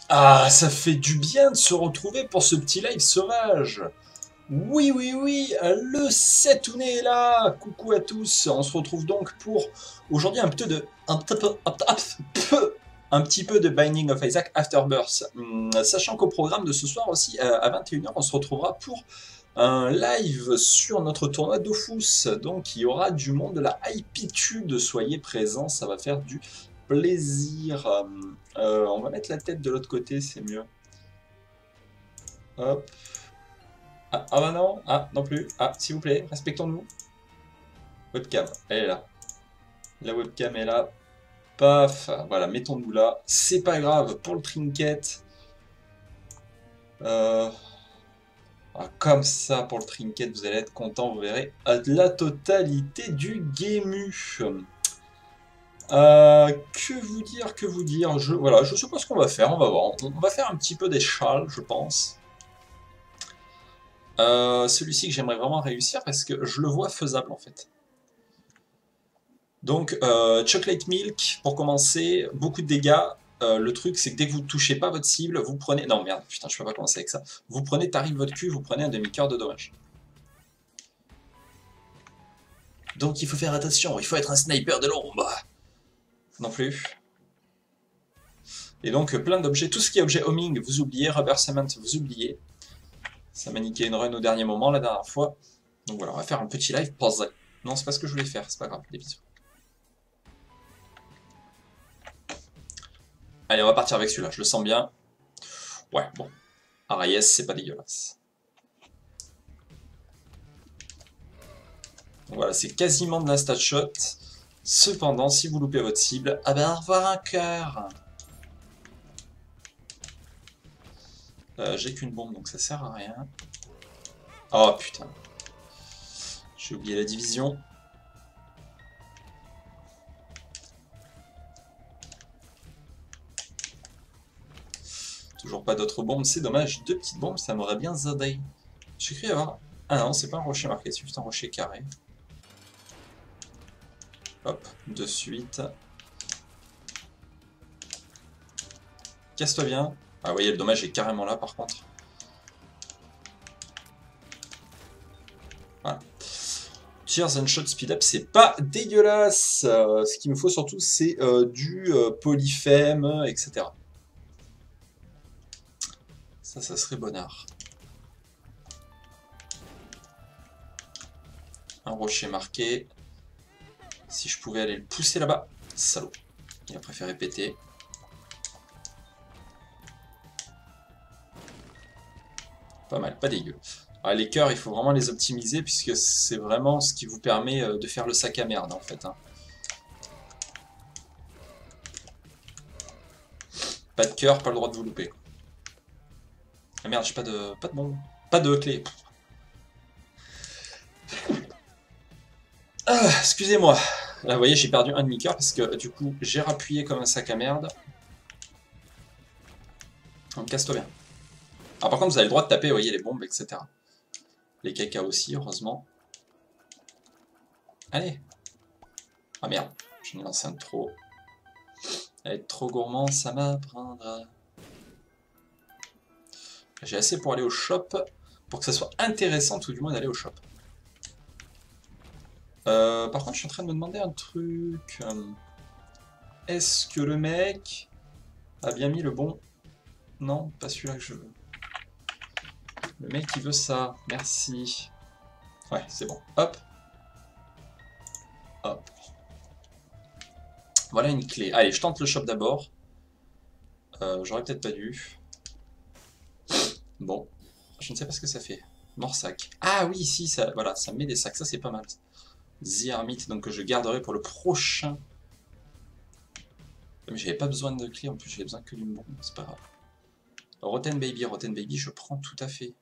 Ah, ça fait du bien de se retrouver pour ce petit live sauvage. Oui, oui, oui, le Setouné est là. Coucou à tous. On se retrouve donc pour aujourd'hui un petit peu de Binding of Isaac Afterbirth. Sachant qu'au programme de ce soir aussi, à 21h, on se retrouvera pour un live sur notre tournoi Dofus. Donc il y aura du monde de la hypitude. Soyez présents, ça va faire du plaisir. On va mettre la tête de l'autre côté, c'est mieux. Hop. Ah, ah bah non, ah non plus. Ah, s'il vous plaît, respectons-nous. Webcam, elle est là. La webcam est là. Paf, voilà, mettons-nous là. C'est pas grave, pour le trinket. Euh, comme ça, pour le trinket, vous allez être content, vous verrez la totalité du Gému. Que vous dire, voilà, je sais pas ce qu'on va faire, on va voir. On va faire un petit peu des châles, je pense. Celui-ci que j'aimerais vraiment réussir parce que je le vois faisable en fait. Donc, Chocolate Milk, pour commencer, beaucoup de dégâts. Le truc, c'est que dès que vous ne touchez pas votre cible, vous prenez... Non, merde, putain, je peux pas commencer avec ça. Vous prenez, tarif votre cul, vous prenez un demi-cœur de dommage. Donc, il faut faire attention, il faut être un sniper de l'ombre. Non plus. Et donc, plein d'objets. Tout ce qui est objet homing, vous oubliez. Rubber Cement, vous oubliez. Ça m'a niqué une run au dernier moment, la dernière fois. Donc voilà, on va faire un petit live pause. Non, c'est pas ce que je voulais faire, c'est pas grave, des bisous. Allez, on va partir avec celui-là, je le sens bien. Ouais, bon. Arayes, c'est pas dégueulasse. Donc voilà, c'est quasiment de la stat shot. Cependant, si vous loupez votre cible, ah ben, au revoir un cœur. J'ai qu'une bombe, donc ça sert à rien. Oh putain. J'ai oublié la division. Toujours pas d'autres bombes, c'est dommage. Deux petites bombes, ça m'aurait bien zadé. J'ai cru avoir... Ah non, c'est pas un rocher marqué, c'est juste un rocher carré. Hop, de suite. Casse-toi bien. Ah, vous voyez, le dommage est carrément là, par contre. Voilà. Tears and Shot Speed Up, c'est pas dégueulasse. Ce qu'il me faut surtout, c'est du polyphème, etc. Ça serait bonnard. Un rocher marqué. Si je pouvais aller le pousser là-bas. Salaud. Il a préféré péter. Pas mal, pas dégueu. Ah, les cœurs, il faut vraiment les optimiser puisque c'est vraiment ce qui vous permet de faire le sac à merde en fait. Hein. Pas de cœur, pas le droit de vous louper. Ah merde, j'ai pas de bombe. Pas de clé. Ah, excusez-moi. Là, vous voyez, j'ai perdu un demi-cœur parce que du coup, j'ai rappuyé comme un sac à merde. Donc, casse-toi bien. Alors, par contre, vous avez le droit de taper, vous voyez, les bombes, etc. Les caca aussi, heureusement. Allez. Ah merde, j'en ai lancé un de trop. Être trop gourmand, ça m'apprendra. J'ai assez pour aller au shop, pour que ça soit intéressant tout du moins d'aller au shop. Par contre, je suis en train de me demander un truc. Est-ce que le mec a bien mis le bon... Non, pas celui-là que je veux. Le mec qui veut ça, merci. Ouais, c'est bon. Hop. Hop. Voilà une clé. Allez, je tente le shop d'abord. J'aurais peut-être pas dû. Bon, je ne sais pas ce que ça fait. Morsac. Ah oui, si, ça, voilà, ça met des sacs, ça c'est pas mal. The Hermit, donc que je garderai pour le prochain. Mais j'avais pas besoin de clé, en plus j'avais besoin que d'une bombe, c'est pas grave. Rotten Baby, je prends tout à fait.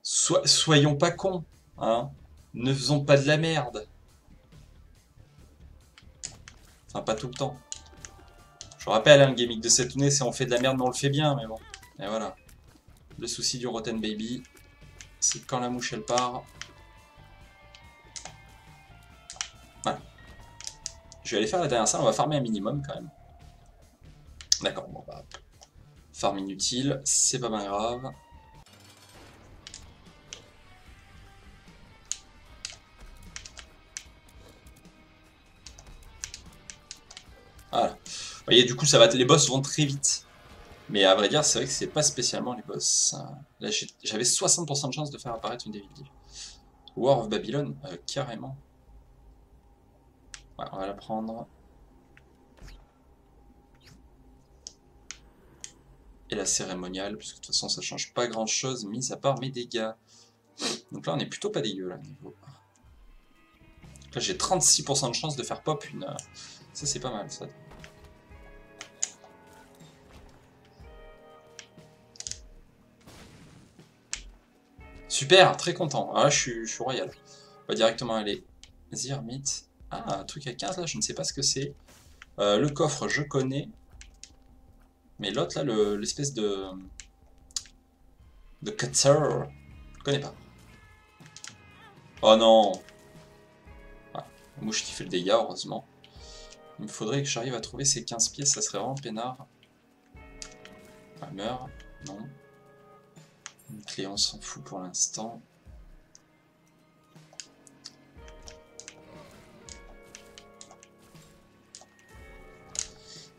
Soyons pas cons, hein. Ne faisons pas de la merde. Enfin, pas tout le temps. Je rappelle, hein, le gimmick de cette année, c'est on fait de la merde mais on le fait bien, mais bon. Et voilà. Le souci du Rotten Baby, c'est quand la mouche elle part. Voilà. Je vais aller faire la dernière salle, on va farmer un minimum quand même. D'accord, bon bah. Farm inutile, c'est pas bien grave. Voilà. Vous voyez, du coup, ça va, les boss vont très vite. Mais à vrai dire, c'est vrai que c'est pas spécialement les boss. Là, j'avais 60% de chance de faire apparaître une Devil Deal. War of Babylon, carrément. Ouais, on va la prendre. Et la cérémoniale, puisque de toute façon, ça change pas grand-chose, mis à part mes dégâts. Donc là, on est plutôt pas dégueu, là, niveau. Là, j'ai 36% de chance de faire pop une... Ça, c'est pas mal, ça. Super, très content. Ah, je suis royal. On va directement aller. Zyrmite. Ah, un truc à 15 là, je ne sais pas ce que c'est. Le coffre, je connais. Mais l'autre là, l'espèce de cutter, je connais pas. Oh non. Ah, mouche qui fait le dégât, heureusement. Il me faudrait que j'arrive à trouver ces 15 pièces, ça serait vraiment peinard. Ah, meurt. Non. Une clé, on s'en fout pour l'instant.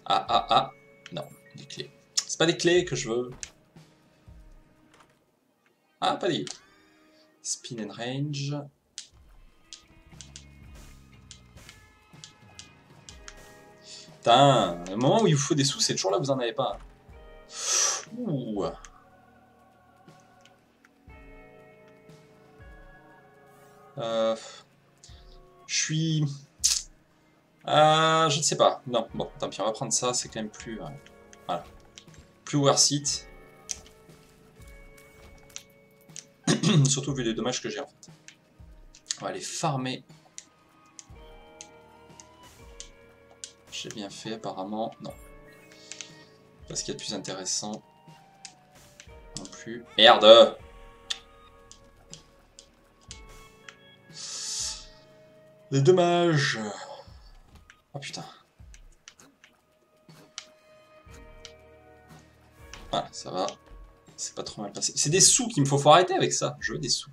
Ah, ah, ah. Non, des clés. C'est pas des clés que je veux. Ah, pas des... Spin and range. Putain, le moment où il vous faut des sous, c'est toujours là où vous en avez pas. Ouh. Je suis... je ne sais pas. Non, bon, tant pis, on va prendre ça, c'est quand même plus... voilà. Plus worth it. Surtout vu les dommages que j'ai en fait. On va aller farmer. J'ai bien fait apparemment. Non. Pas ce qu'il y a de plus intéressant. Non plus. Merde! Les dommages. Oh putain. Voilà, ça va. C'est pas trop mal passé. C'est des sous qu'il me faut. Faut arrêter avec ça. Je veux des sous.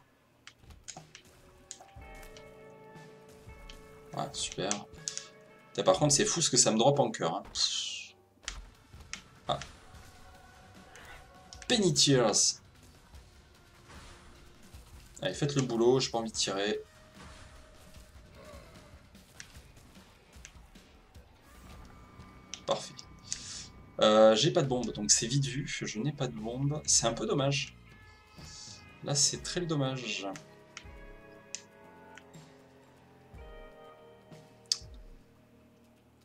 Ouais, super. Là, par contre, c'est fou ce que ça me drop en cœur. Hein. Ah. Penny Tears. Allez, faites le boulot, j'ai pas envie de tirer. Parfait. J'ai pas de bombe, donc c'est vite vu. Je n'ai pas de bombe. C'est un peu dommage. Là, c'est très dommage.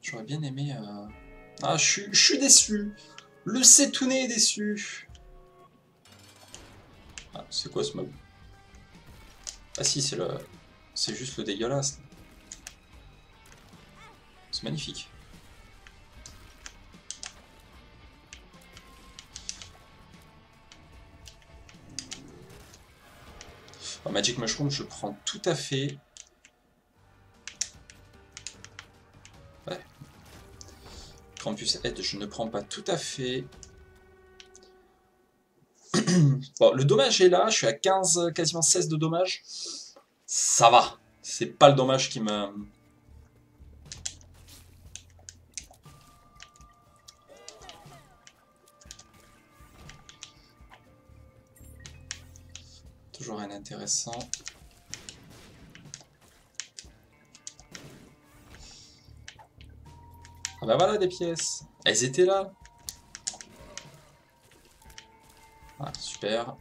J'aurais bien aimé... Ah, je suis déçu. Le Setouné est déçu. Ah, c'est quoi ce mob? Ah si, c'est le... C'est juste le dégueulasse. C'est magnifique. Oh, Magic Mushroom, je prends tout à fait. Ouais. Campus Head, je ne prends pas tout à fait. Bon, le dommage est là, je suis à 15, quasiment 16 de dommage. Ça va. C'est pas le dommage qui me... Toujours rien d'intéressant. Ah bah voilà des pièces. Elles étaient là. Ah, super.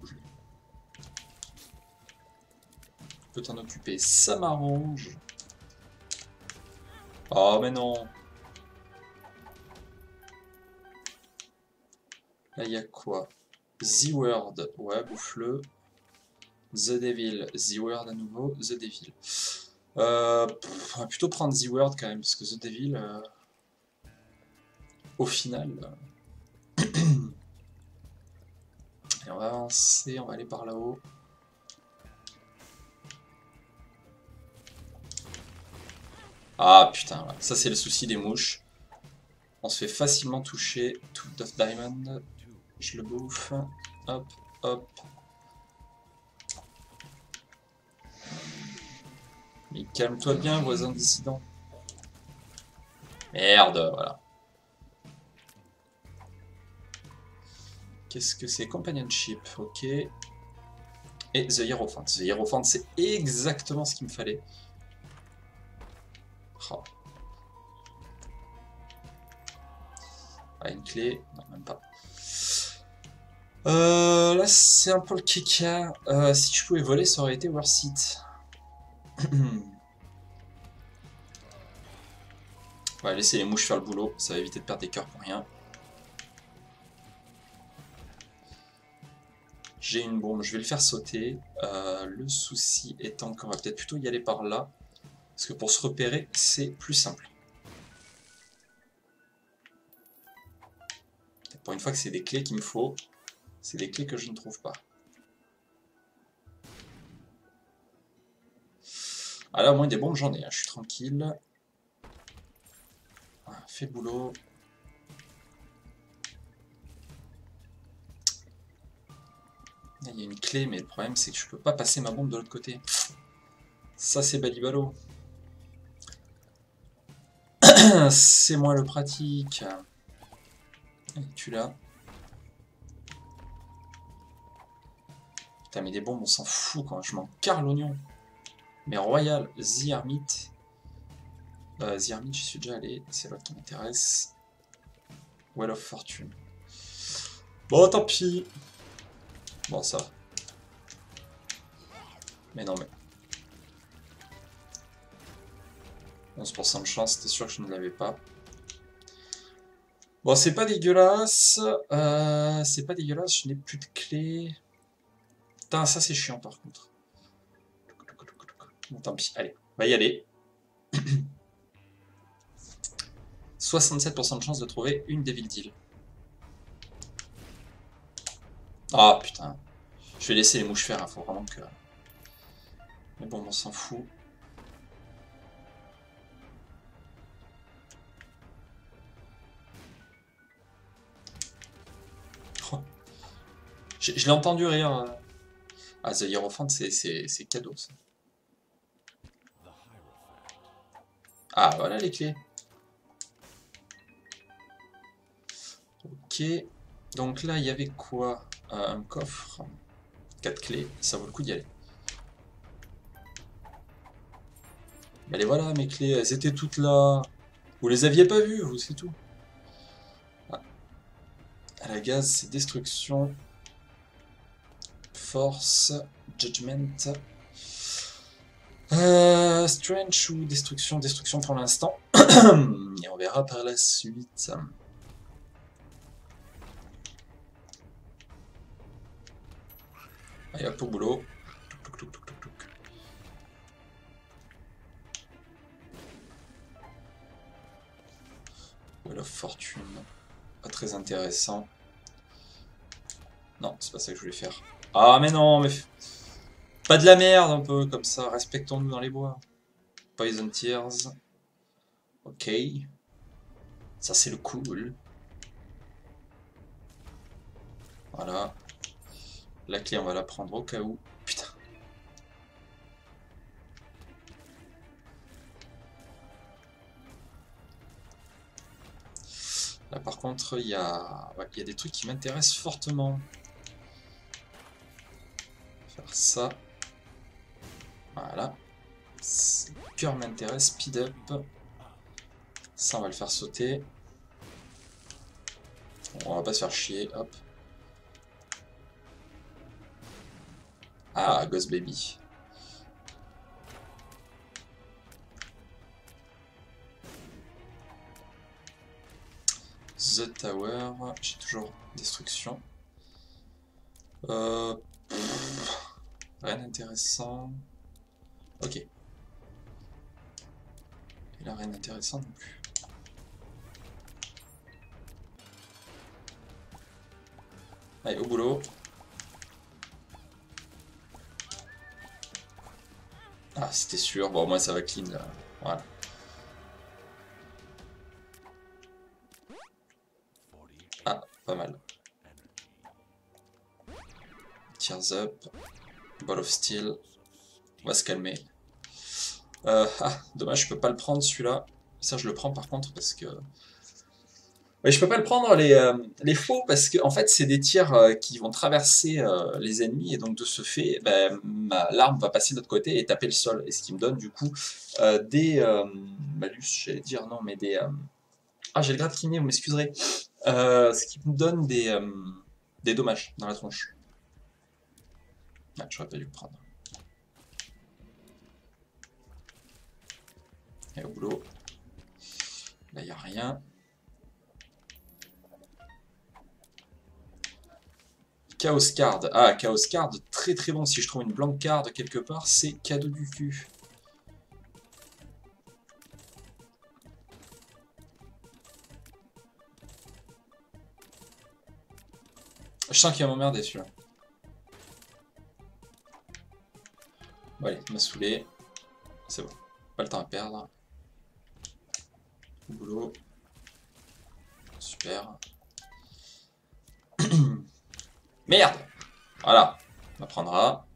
Tu peux t'en occuper, ça m'arrange. Oh mais non. Là il y a quoi? Z-Word, ouais, bouffe-le. The Devil, Z-Word à nouveau, The Devil. On va plutôt prendre Z-Word quand même, parce que The Devil, au final... Et on va avancer, on va aller par là-haut. Ah putain, ouais. Ça c'est le souci des mouches. On se fait facilement toucher. Tout of Diamond. Je le bouffe. Hop, hop. Mais calme-toi bien, voisin dissident. Merde, voilà. Qu'est-ce que c'est? Companionship, ok. Et The Hierophant. The Hierophant, c'est exactement ce qu'il me fallait. Oh. Ah, une clé. Non, même pas. Là, c'est un peu le kika. Si je pouvais voler, ça aurait été worth it. On va laisser les mouches faire le boulot. Ça va éviter de perdre des cœurs pour rien. J'ai une bombe, je vais le faire sauter. Le souci étant qu'on va peut-être plutôt y aller par là. Parce que pour se repérer, c'est plus simple. Pour une fois que c'est des clés qu'il me faut, c'est des clés que je ne trouve pas. Ah là, au moins des bombes, j'en ai, hein, je suis tranquille. Voilà, fais le boulot. Il y a une clé, mais le problème c'est que je peux pas passer ma bombe de l'autre côté. Ça c'est balibalo. C'est moi le pratique. Tu l'as. Putain mais des bombes on s'en fout quand je m'en carre l'oignon. Mais Royal, The Hermit. The Hermit j'y suis déjà allé, c'est l'autre qui m'intéresse. Well of Fortune. Bon tant pis. Bon ça va. Mais non mais. 11% de chance, c'était sûr que je ne l'avais pas. Bon, c'est pas dégueulasse. C'est pas dégueulasse, je n'ai plus de clés. Putain, ça c'est chiant par contre. Bon, tant pis, allez, on va y aller. 67% de chance de trouver une Devil Deal. Ah putain. Je vais laisser les mouches faire, hein, faut vraiment que... Mais bon, on s'en fout. Oh. Je l'ai entendu rire. Ah, The Hierophant, c'est cadeau ça. Ah, voilà les clés. Ok. Donc là, il y avait quoi? Un coffre. 4 clés, ça vaut le coup d'y aller. Mais les voilà mes clés, elles étaient toutes là. Vous les aviez pas vues, vous, c'est tout. Ah. À la gaz, c'est destruction. Force. Judgment. Strange ou destruction? Destruction pour l'instant. Et on verra par la suite. Allez hop au boulot. Well of Fortune. Pas très intéressant. Non, c'est pas ça que je voulais faire. Ah mais non, mais... Pas de la merde un peu comme ça, respectons-nous dans les bois. Poison Tears. Ok. Ça c'est le cool. Voilà. La clé on va la prendre au cas où. Putain. Là par contre il y a des trucs qui m'intéressent fortement. Faire ça. Voilà. Le cœur m'intéresse, speed up. Ça on va le faire sauter. Bon, on va pas se faire chier, hop. Ah, Ghost Baby. The Tower, j'ai toujours destruction. Rien d'intéressant. Ok. Et là, rien d'intéressant non plus. Allez, au boulot. Ah, c'était sûr. Bon, au moins ça va clean là. Voilà. Ah, pas mal. Tears up. Ball of Steel. On va se calmer. Ah, dommage, je peux pas le prendre celui-là. Ça, je le prends par contre parce que... Ouais, je peux pas le prendre les faux parce que en fait c'est des tirs qui vont traverser les ennemis et donc de ce fait ben, l'arme va passer de l'autre côté et taper le sol et ce qui me donne du coup des malus, j'allais dire non mais des ah j'ai le grade kiné, vous m'excuserez, ce qui me donne des dommages dans la tronche. Ah, j'aurais pas dû le prendre. Et au boulot. Là il y a rien. Chaos Card. Ah, Chaos Card, très très bon. Si je trouve une blank card quelque part, c'est cadeau du cul. Je sens qu'il va m'emmerder celui-là. Bon, allez, il m'a saoulé. C'est bon. Pas le temps à perdre. Au boulot. Super. Merde! Voilà. On apprendra.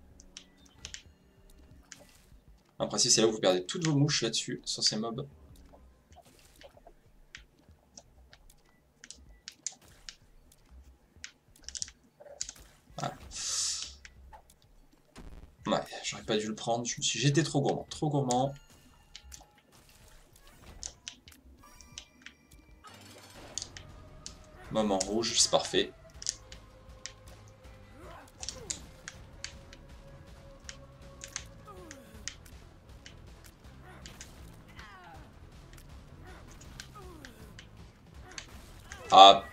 En principe, c'est là où vous perdez toutes vos mouches là-dessus, sur ces mobs. Voilà. Ouais, j'aurais pas dû le prendre. J'étais trop gourmand. Trop gourmand. Moment rouge, c'est parfait. Ah.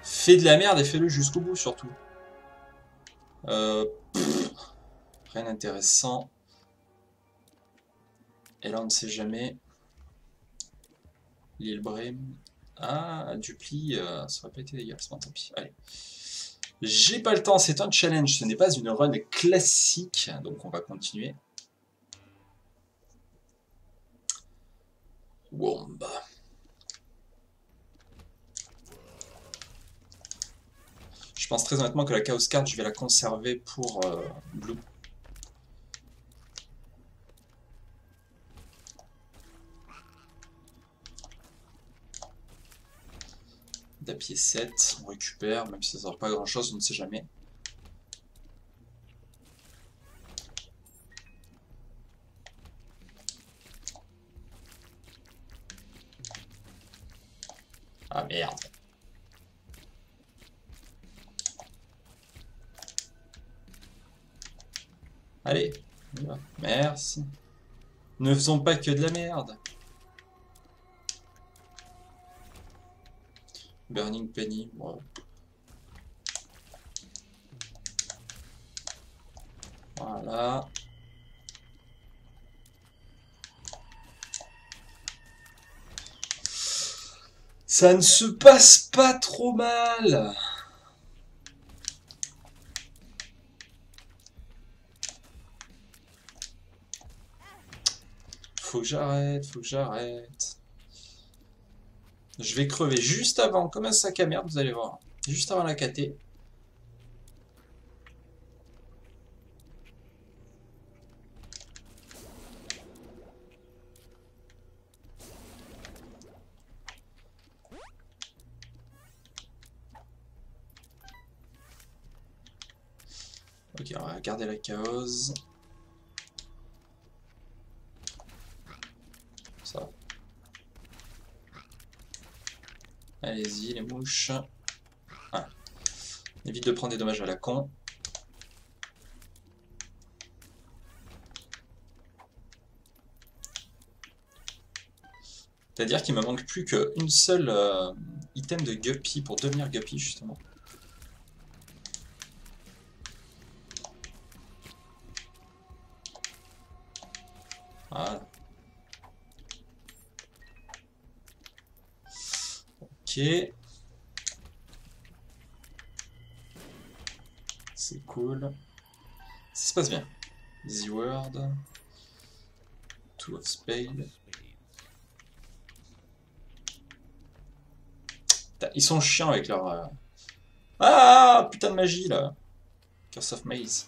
Fais de la merde et fais-le jusqu'au bout surtout. Rien d'intéressant. Et là on ne sait jamais. L'île Brême. Ah, dupli, ça aurait pas été dégueulasse. Bon, tant pis. Allez. J'ai pas le temps, c'est un challenge, ce n'est pas une run classique. Donc on va continuer. Womb. Je pense très honnêtement que la Chaos Card, je vais la conserver pour Blue. D'apier 7, on récupère, même si ça ne sert pas à grand chose, on ne sait jamais. Ah merde. Allez, on y va. Merci. Ne faisons pas que de la merde. Burning Penny, bon. Voilà. Ça ne se passe pas trop mal. Faut que j'arrête, faut que j'arrête. Je vais crever juste avant, comme un sac à merde, vous allez voir. Juste avant la KT. Ok, on va garder la chaos. Ça va. Allez-y, les mouches. Ah. Évite de prendre des dommages à la con. C'est-à-dire qu'il me manque plus qu'une seule item de Guppy pour devenir Guppy, justement. Voilà. Ok. C'est cool. Ça se passe bien. Easy Word. Two of Spade. Putain, ils sont chiants avec leur... Ah, putain de magie, là. Curse of Maze.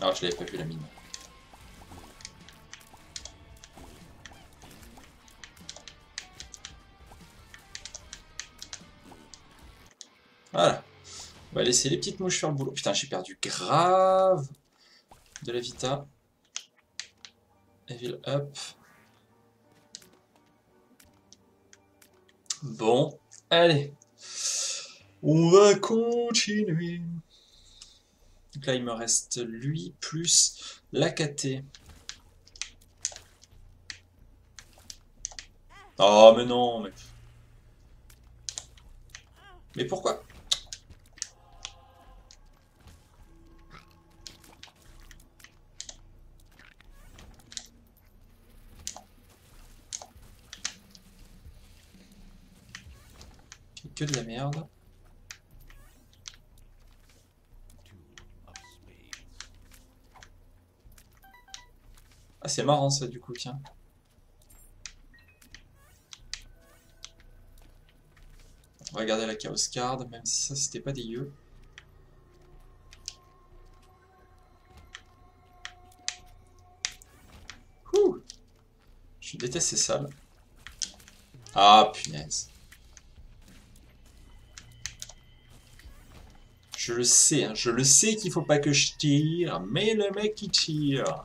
Alors, je l'avais pas vu, la mine. Voilà. On va laisser les petites mouches faire le boulot. Putain, j'ai perdu grave de la vita. Evil up. Bon, allez. On va continuer. Donc là, il me reste lui plus l'AKT. Oh, mais non, mais... Mais pourquoi? Que de la merde. Ah, c'est marrant ça, du coup, tiens. On va garder la Chaos Card, même si ça, c'était pas dégueu. Ouh. Je déteste ces salles. Ah, punaise. Je le sais, hein, je le sais qu'il faut pas que je tire, mais le mec il tire.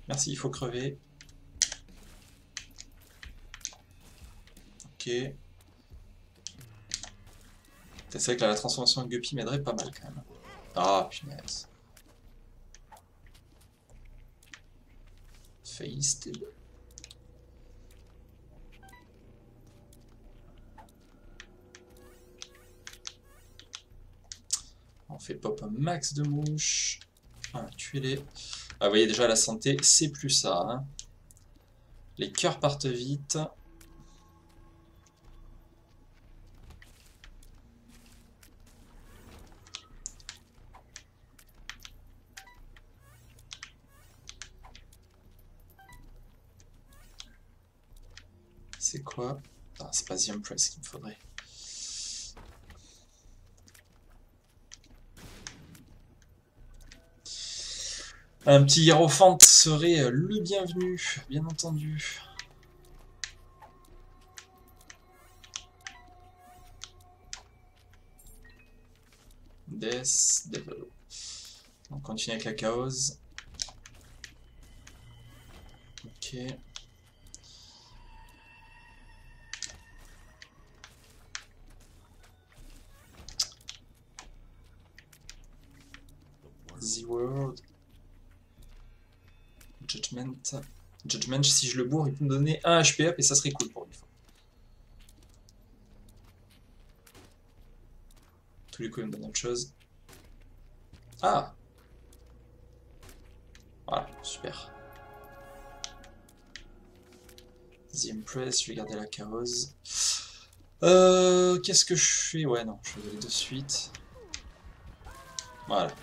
Merci, il faut crever. Ok. C'est vrai que là, la transformation de Guppy m'aiderait pas mal quand même. Ah, punaise. Feisted. On fait pop un max de mouches. Voilà, tuez-les. Ah, vous voyez déjà la santé, c'est plus ça. Hein. Les cœurs partent vite. C'est quoi? Ah, c'est pas The Empress qu'il me faudrait. Un petit hiérophante serait le bienvenu, bien entendu. Death, Devil. On continue avec la chaos. Ok. The World. Judgment. Judgment, si je le bourre, il peut me donner 1 HP up et ça serait cool pour une fois. Tous les coups, il me donne autre chose. Ah! Voilà, super. The Empress, je vais garder la chaos. Qu'est-ce que je fais? Ouais, non, je vais y aller de suite. Voilà.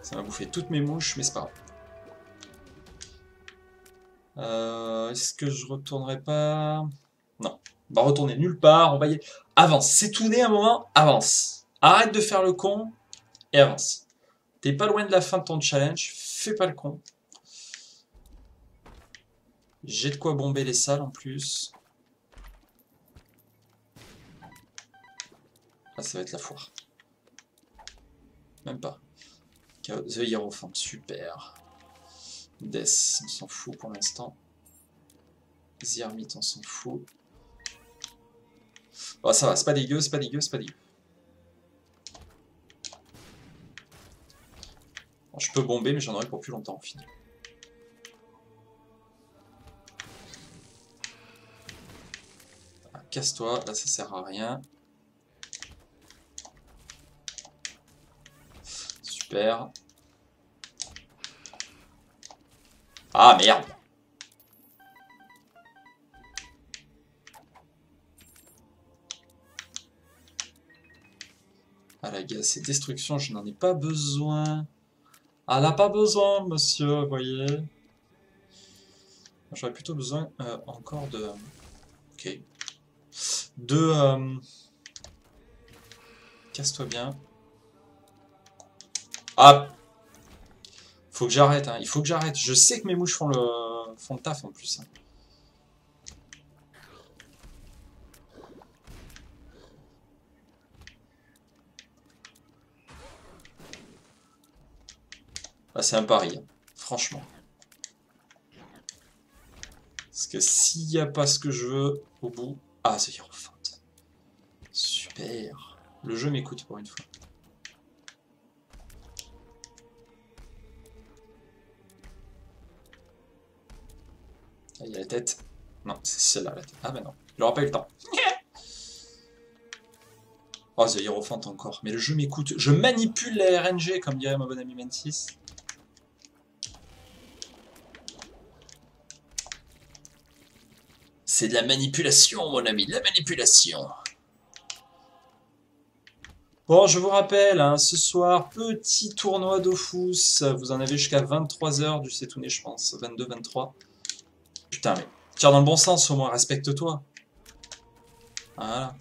Ça m'a bouffé toutes mes mouches, mais c'est pas grave. Est-ce que je retournerai pas? Non. On va retourner nulle part, on va y aller. Avance, c'est tourné un moment, avance. Arrête de faire le con et avance. T'es pas loin de la fin de ton challenge, fais pas le con. J'ai de quoi bomber les salles en plus. Là, ça va être la foire. Même pas. The Hierophant, super. Death, on s'en fout pour l'instant. The Hermit, on s'en fout. Bon, ça va, c'est pas dégueu, c'est pas dégueu, c'est pas dégueu. Bon, je peux bomber, mais j'en aurai pour plus longtemps au final. Ah, casse-toi, là ça sert à rien. Super. Ah merde! Ah la gars, ces destructions, je n'en ai pas besoin. Ah, elle n'a pas besoin, monsieur, vous voyez. J'aurais plutôt besoin encore de... Ok. De... Casse-toi bien. Ah! Faut que j'arrête, hein. Il faut que j'arrête. Je sais que mes mouches font le taf en plus, hein. Ah, c'est un pari, hein. Franchement. Parce que s'il n'y a pas ce que je veux au bout... Ah, c'est Hierophant. Super. Le jeu m'écoute pour une fois. Ah, il y a la tête. Non, c'est celle-là la tête. Ah ben non. Il n'aura pas eu le temps. Oh, The Hierophant encore. Mais le jeu m'écoute. Je manipule la RNG, comme dirait mon bon ami Mentis. C'est de la manipulation, mon ami. De la manipulation. Bon, je vous rappelle, hein, ce soir, petit tournoi Dofus. Vous en avez jusqu'à 23h du Setouné, je pense. 22, 23. Putain, mais tire dans le bon sens, au moins, respecte-toi. Voilà.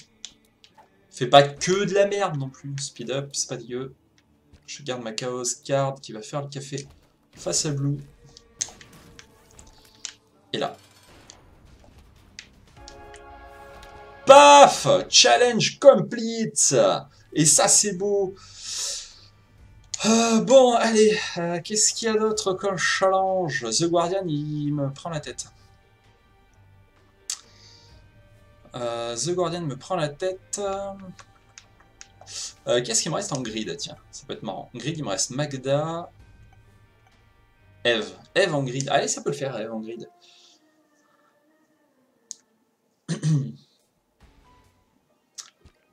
Fais pas que de la merde non plus. Speed up, c'est pas dégueu. Je garde ma Chaos Card qui va faire le café face à Blue. Et là. Paf! Challenge complete! Et ça, c'est beau. Bon, allez. Qu'est-ce qu'il y a d'autre comme challenge? The Guardian, il me prend la tête. The Guardian me prend la tête. Qu'est-ce qu'il me reste en grid? Tiens, ça peut être marrant. En grid, il me reste Magda. Eve. Eve en grid. Allez, ça peut le faire, Eve en grid.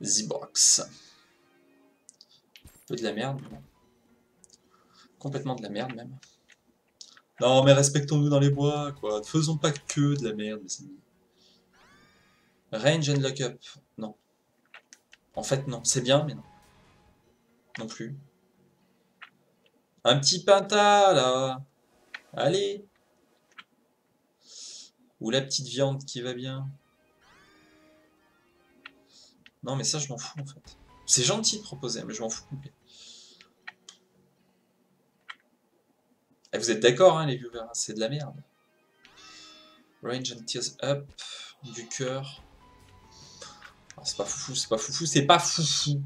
Z-Box. Un peu de la merde. Complètement de la merde, même. Non, mais respectons-nous dans les bois, quoi. Ne faisons pas que de la merde, mes amis. Range and lock-up. Non. En fait, non. C'est bien, mais non. Non plus. Un petit pinta, là. Allez. Ou la petite viande qui va bien. Non, mais ça, je m'en fous, en fait. C'est gentil de proposer, mais je m'en fous. Et vous êtes d'accord, hein, les viewers, c'est de la merde. Range and tears up. Du cœur. Ah, c'est pas foufou, c'est pas foufou, c'est pas foufou.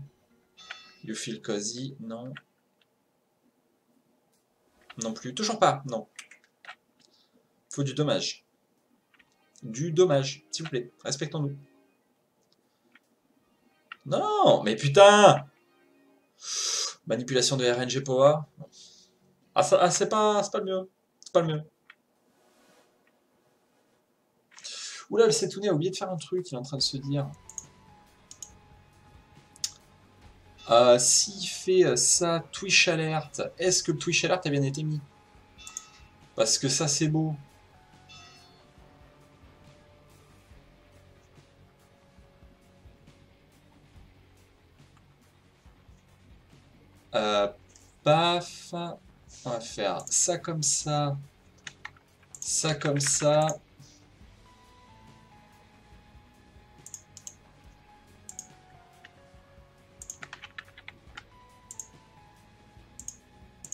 You feel cozy, non. Non plus, toujours pas, non. Faut du dommage. Du dommage, s'il vous plaît, respectons-nous. Non, mais putain! Manipulation de RNG Power. Ah, c'est pas le mieux. C'est pas le mieux. Oula, le Setouné a oublié de faire un truc, il est en train de se dire. S'il fait ça, Twitch Alert, est-ce que le Twitch Alert a bien été mis? Parce que ça, c'est beau. Paf. On va faire ça comme ça. Ça comme ça.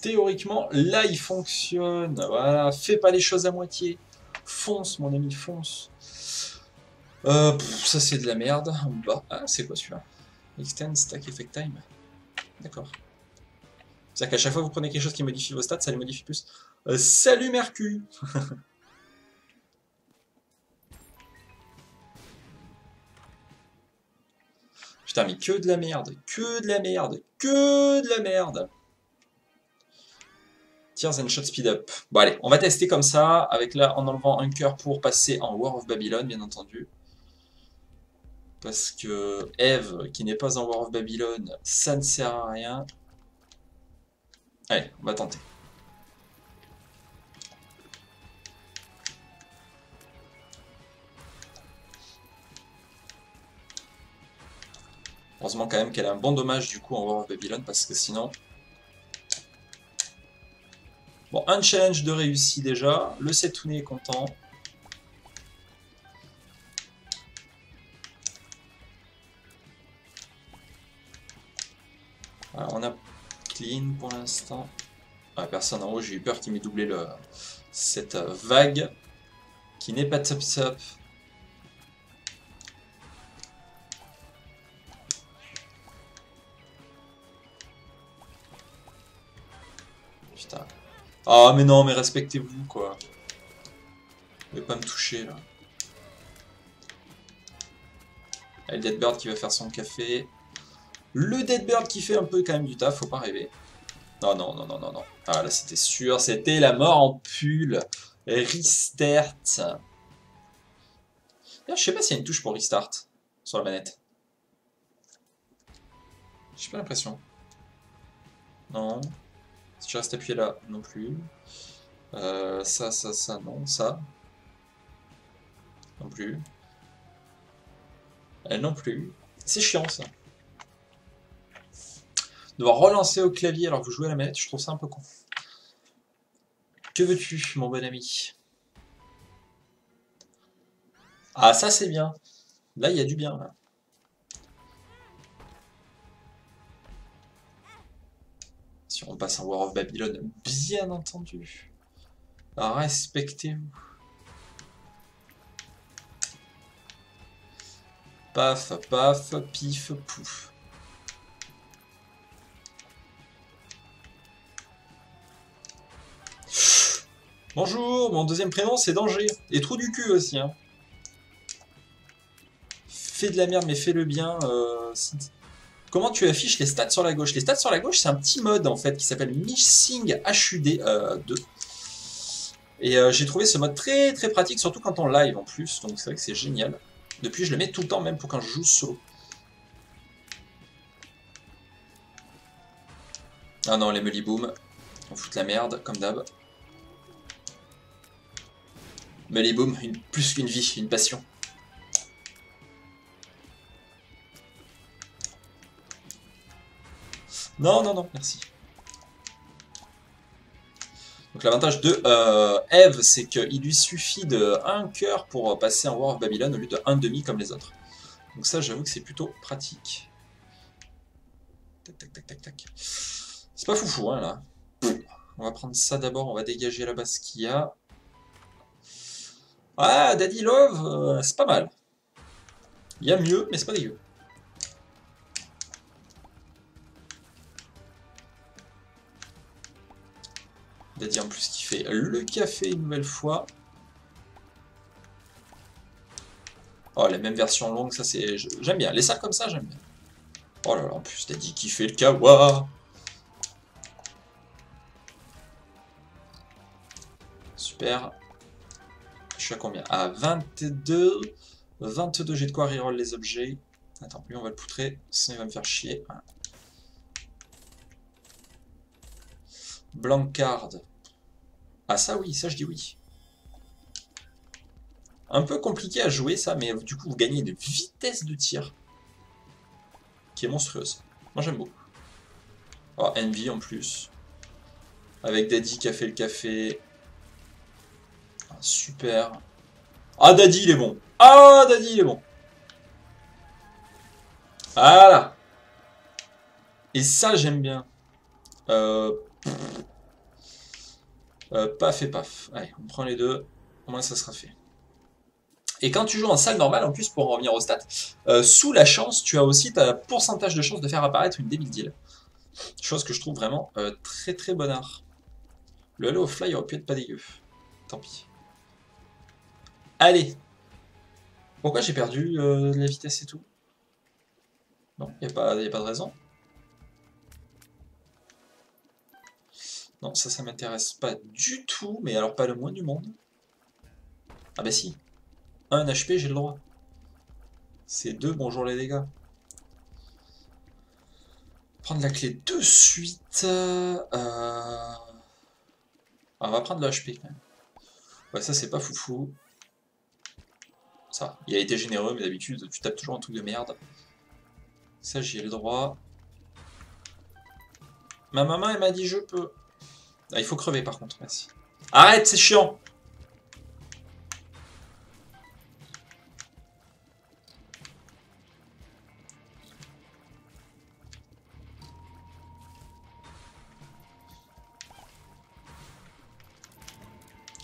Théoriquement, là, il fonctionne. Voilà, fais pas les choses à moitié. Fonce, mon ami, fonce. Ça, c'est de la merde. En bas. Ah, c'est quoi celui-là? Extend Stack Effect Time. D'accord. C'est-à-dire qu'à chaque fois que vous prenez quelque chose qui modifie vos stats, ça les modifie plus. Salut Mercure. Putain, mais que de la merde. Que de la merde. Que de la merde. Tears and Shot Speed Up. Bon allez, on va tester comme ça, avec là, en enlevant un cœur pour passer en War of Babylon, bien entendu. Parce que Eve, qui n'est pas en War of Babylon, ça ne sert à rien. Allez, on va tenter. Heureusement quand même qu'elle a un bon dommage du coup en War of Babylon, parce que sinon... Bon, un challenge de réussi déjà, le Setune est content. Voilà, on a clean pour l'instant. Ah, personne en haut, j'ai eu peur qu'il m'ait doublé cette vague qui n'est pas top top. Putain. Ah mais non, mais respectez-vous quoi. Vous pouvez pas me toucher là. Ah, le Deadbird qui va faire son café. Le Deadbird qui fait un peu quand même du taf, faut pas rêver. Non, non, non, non, non, non. Ah là c'était sûr, c'était la mort en pull. Restart. D'ailleurs, je sais pas s'il y a une touche pour restart sur la manette. J'ai pas l'impression. Non. Si je reste appuyé là, non plus. Ça, non. Ça. Non plus. Elle non plus. C'est chiant ça. Devoir relancer au clavier alors que vous jouez à la manette, je trouve ça un peu con. Que veux-tu, mon bon ami? Ah, ça c'est bien. Là, il y a du bien. Là. Si on passe en War of Babylon, bien entendu. Respectez-vous. Paf, paf, pif, pouf. Bonjour, mon deuxième prénom c'est Danger. Et trou du cul aussi. Hein. Fais de la merde mais fais le bien. Comment tu affiches les stats sur la gauche? Les stats sur la gauche c'est un petit mode en fait qui s'appelle Missing HUD 2. Et j'ai trouvé ce mode très très pratique, surtout quand on live en plus, donc c'est vrai que c'est génial. Depuis je le mets tout le temps même pour quand je joue solo. Ah non, les Mully Boom, on fout la merde comme d'hab. Mully Boom, plus qu'une vie, une passion. Non, non, non, merci. Donc l'avantage de Eve, c'est qu'il lui suffit de 1 cœur pour passer en War of Babylon au lieu de 1,5 comme les autres. Donc ça, j'avoue que c'est plutôt pratique. Tac, tac, tac, tac, tac. C'est pas foufou, hein, là. On va prendre ça d'abord, on va dégager là-bas ce qu'il y a. Ah, Daddy Love, c'est pas mal. Il y a mieux, mais c'est pas dégueu. Daddy en plus qui fait le café une nouvelle fois. Oh, la même version longue, ça c'est... J'aime bien. Les salles comme ça, j'aime bien. Oh là là, en plus, Daddy qui fait le kawa. Super. Je suis à combien? À 22. 22, j'ai de quoi reroll les objets. Attends, lui on va le poutrer, sinon il va me faire chier. Blanc card. Ah ça oui, ça je dis oui. Un peu compliqué à jouer ça, mais du coup vous gagnez une vitesse de tir qui est monstrueuse. Moi j'aime beaucoup. Oh, Envy en plus. Avec Daddy qui a fait le café. Ah, super. Ah Daddy il est bon. Ah Daddy il est bon. Voilà. Et ça j'aime bien. Paf et paf. Allez, on prend les deux. Au moins ça sera fait. Et quand tu joues en salle normale, en plus pour en revenir au stats, sous la chance, tu as aussi ta pourcentage de chance de faire apparaître une débile deal. Chose que je trouve vraiment très très bon art. Le Hello Fly aurait pu être pas dégueu. Tant pis. Allez. Pourquoi j'ai perdu la vitesse et tout? Non, y a pas de raison. Non, ça m'intéresse pas du tout, mais alors pas le moins du monde. Ah bah si. 1 HP, j'ai le droit. C'est 2, bonjour les dégâts. Prendre la clé de suite. Ah, on va prendre le HP quand même. Ouais, ça c'est pas foufou. Ça, il a été généreux, mais d'habitude tu tapes toujours un truc de merde. Ça, j'y ai le droit. Ma maman, elle m'a dit je peux. Ah, il faut crever par contre, merci. Arrête, c'est chiant.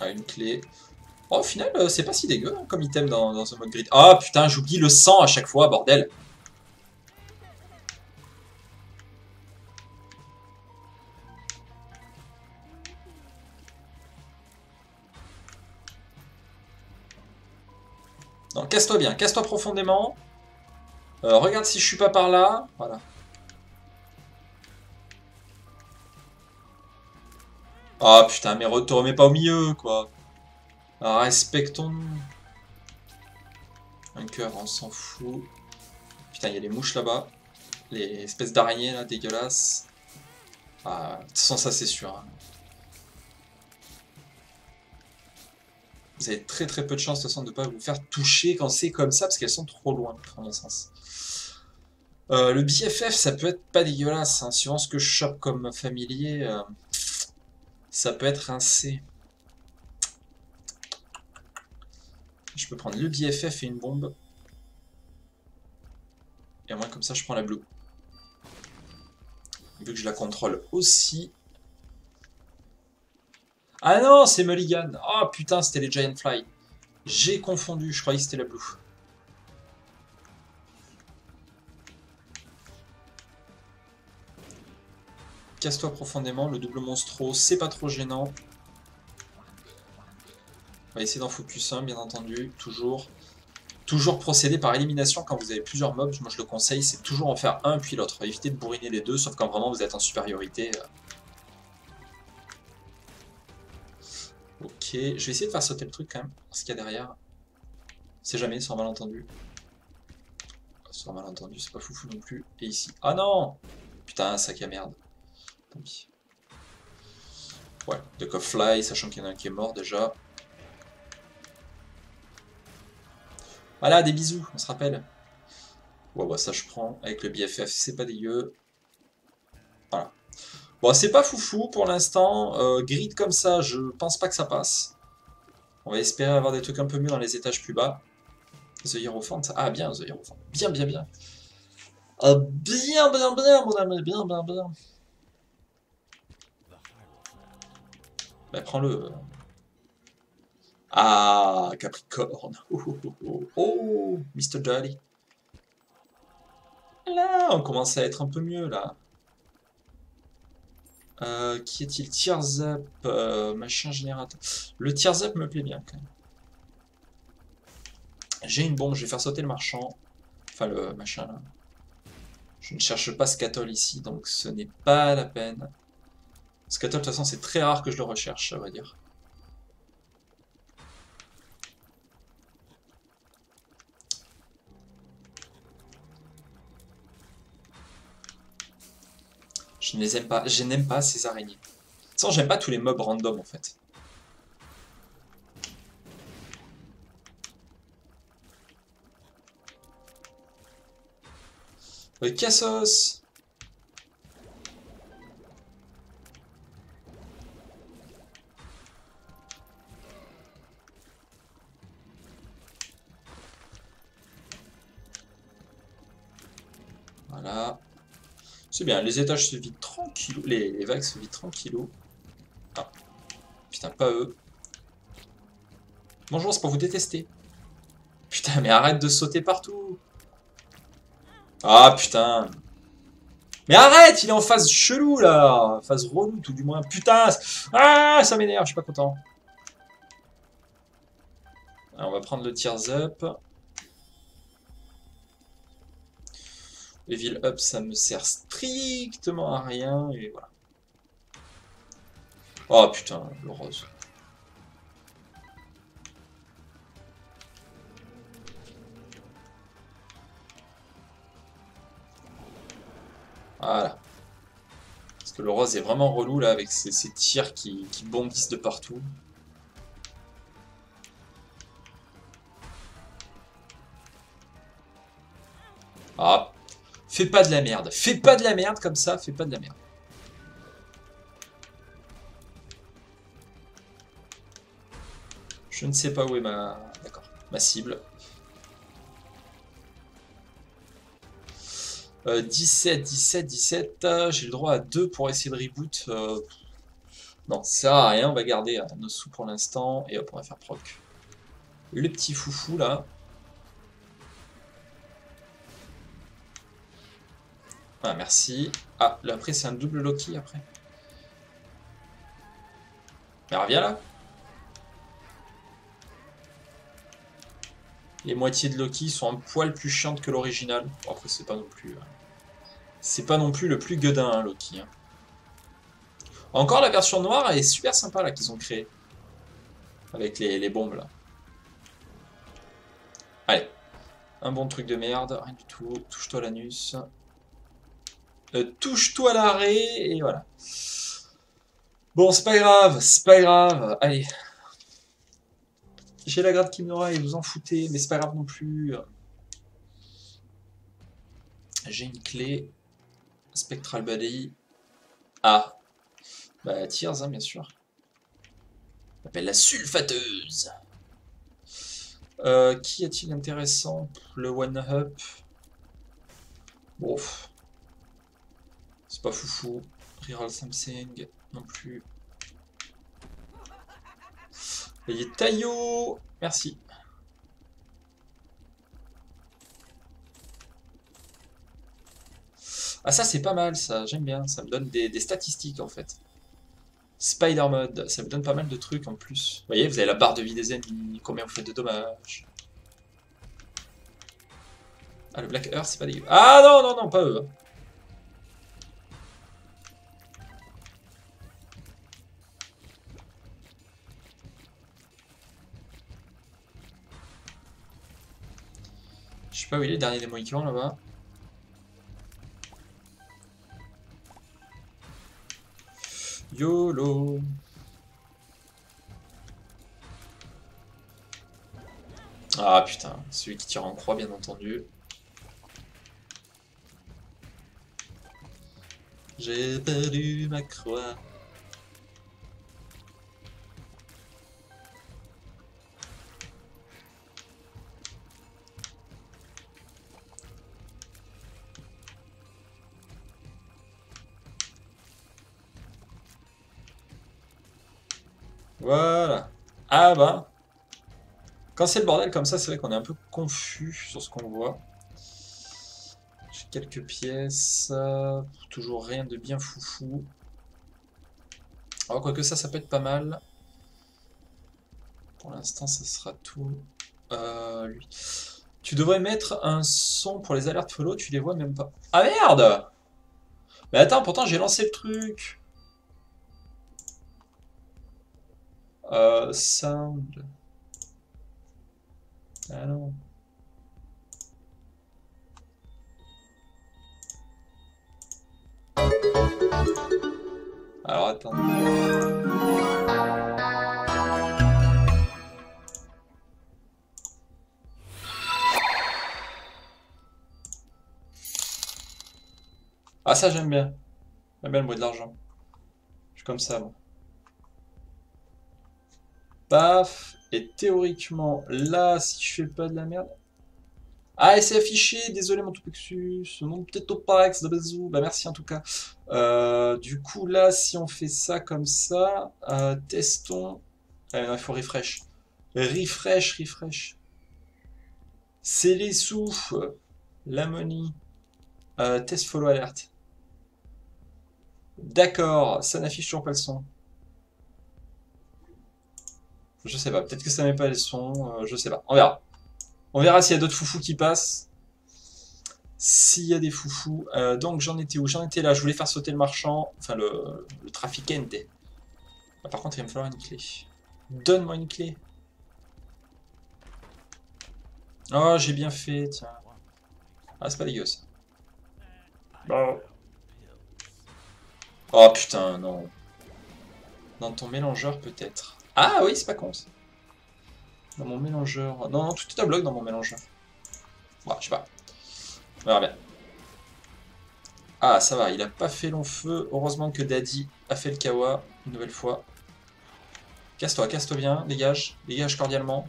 Ah, une clé. Oh, au final, c'est pas si dégueu hein, comme item dans ce mode grid. Ah putain, j'oublie le sang à chaque fois, bordel. Non, casse-toi bien, casse-toi profondément. Regarde si je suis pas par là. Voilà. Ah putain, mais te remets pas au milieu, quoi. Alors, respectons-nous. Un cœur, on s'en fout. Putain, il y a les mouches là-bas. Les espèces d'araignées, là, dégueulasses. Ah, de toute façon, ça, c'est sûr. Hein. Vous avez très très peu de chance, de toute façon, de ne pas vous faire toucher quand c'est comme ça, parce qu'elles sont trop loin, à mon sens. Le BFF, ça peut être pas dégueulasse. Hein. Suivant ce que je chope comme familier, ça peut être un C. Je peux prendre le BFF et une bombe. Et au moins comme ça je prends la blue. Vu que je la contrôle aussi. Ah non, c'est Mulligan. Oh putain, c'était les Giant Fly. J'ai confondu, je croyais que c'était la blue. Casse-toi profondément, le double monstro, c'est pas trop gênant. On va essayer d'en focus un, bien entendu, toujours. Toujours procéder par élimination quand vous avez plusieurs mobs. Moi je le conseille, c'est toujours en faire un puis l'autre. Évitez de bourriner les deux, sauf quand vraiment vous êtes en supériorité. Ok, je vais essayer de faire sauter le truc quand même. Ce qu'il y a derrière. C'est jamais, sans malentendu. Sans malentendu, c'est pas foufou non plus. Et ici. Ah non! Putain, sac à merde. Tant pis. Ouais, Duck of Fly, sachant qu'il y en a un qui est mort déjà. Voilà, des bisous, on se rappelle. Ouais, bah ça je prends. Avec le BFF, c'est pas dégueu. Voilà. Bon, c'est pas foufou pour l'instant. Grid comme ça, je pense pas que ça passe. On va espérer avoir des trucs un peu mieux dans les étages plus bas. The Hierophant. Ah, bien, The Hierophant. Bien, bien, bien. Bien, bien, bien, mon ami. Bien, bien, bien. Bah, prends-le. Ah, Capricorne. Oh, oh, oh, oh. Oh, Mr. Jolly. Là, on commence à être un peu mieux, là. Qui est-il? Tears Up, machin générateur. Le Tears Up me plaît bien, quand même. J'ai une bombe, je vais faire sauter le marchand. Enfin, le machin, là. Je ne cherche pas Scatol ici, donc ce n'est pas la peine. Scatol, de toute façon, c'est très rare que je le recherche, à vrai dire. Je ne les aime pas. Je n'aime pas ces araignées. Sans, j'aime pas tous les mobs random, en fait. Cassos! Voilà. C'est bien, les étages se vident tranquillou. Les vagues se vident tranquillou. Ah. Putain, pas eux. Bonjour, c'est pour vous détester. Putain, mais arrête de sauter partout. Ah, putain. Mais arrête, il est en phase chelou, là. Phase relou, tout du moins. Putain. Ah, ça m'énerve, je suis pas content. Alors, on va prendre le Tears Up. Level Up, ça me sert strictement à rien. Et voilà. Oh, putain, le rose. Voilà. Parce que le rose est vraiment relou là avec ses tirs qui bondissent de partout. Ah. Fais pas de la merde. Fais pas de la merde comme ça, fais pas de la merde. Je ne sais pas où est ma... D'accord, ma cible. 17, 17, 17. J'ai le droit à 2 pour essayer de reboot. Non, ça sert à rien. On va garder nos sous pour l'instant. Et hop, on va faire proc. Le petit foufou là. Ah, merci. Ah, là après, c'est un double Loki après. Mais reviens là. Les moitiés de Loki sont un poil plus chiantes que l'original. Bon, après, c'est pas non plus... c'est pas non plus le plus gueudin, hein, Loki. Hein. Encore la version noire, elle est super sympa là qu'ils ont créée. Avec les bombes là. Allez. Un bon truc de merde, rien du tout. Touche-toi l'anus. Touche-toi l'arrêt, et voilà. Bon, c'est pas grave, c'est pas grave. Allez. J'ai la grade Kimura et vous en foutez, mais c'est pas grave non plus. J'ai une clé. Spectral Body. Ah. Bah, Tears, hein, bien sûr. On appelle la sulfateuse. Qui a-t-il intéressant? Le one-up. Bon. C'est pas foufou. Reroll something non plus. Voyez Taillot. Merci. Ah ça c'est pas mal ça, j'aime bien. Ça me donne des statistiques en fait. Spider Mode, ça me donne pas mal de trucs en plus. Vous voyez, vous avez la barre de vie des ennemis, combien vous faites de dommages. Ah, le Black Earth, c'est pas dégueu. Ah non, non, non, pas eux. Je sais pas où il est, le dernier des Mohicans là-bas. YOLO. Ah putain, celui qui tire en croix, bien entendu. J'ai perdu ma croix. Voilà. Ah bah. Quand c'est le bordel comme ça, c'est vrai qu'on est un peu confus sur ce qu'on voit. J'ai quelques pièces. Toujours rien de bien foufou. Alors, quoique ça peut être pas mal. Pour l'instant, ça sera tout. Lui. Tu devrais mettre un son pour les alertes follow, tu les vois même pas. Ah merde! Mais attends, pourtant j'ai lancé le truc. Sound. Ah non. Alors attends. Ah ça j'aime bien. J'aime bien le bruit de l'argent. Je suis comme ça moi. Paf. Et théoriquement, là, si je fais pas de la merde... Ah, et c'est affiché, désolé mon Toupexus, non peut-être au Parex de bisous, bah merci en tout cas. Du coup là, si on fait ça comme ça, testons... Ah non, il faut refresh. Refresh, refresh. C'est les sous, l'ammonie, test follow alert. D'accord, ça n'affiche toujours pas le son. Je sais pas, peut-être que ça met pas le son, je sais pas, on verra. On verra s'il y a d'autres foufous qui passent. S'il y a des foufous. Donc j'en étais où? J'en étais là. Je voulais faire sauter le marchand. Enfin le traficante. Ah, par contre il va me falloir une clé. Donne-moi une clé. Oh j'ai bien fait. Tiens. Ah c'est pas dégueu ça. Bon. Oh putain non. Dans ton mélangeur peut-être. Ah oui c'est pas con ça. Dans mon mélangeur. Non non tout est à bloc dans mon mélangeur. Ouais je sais pas. On verra bien. Ah, ça va, il a pas fait long feu. Heureusement que Daddy a fait le kawa une nouvelle fois. Casse-toi bien, dégage. Dégage cordialement.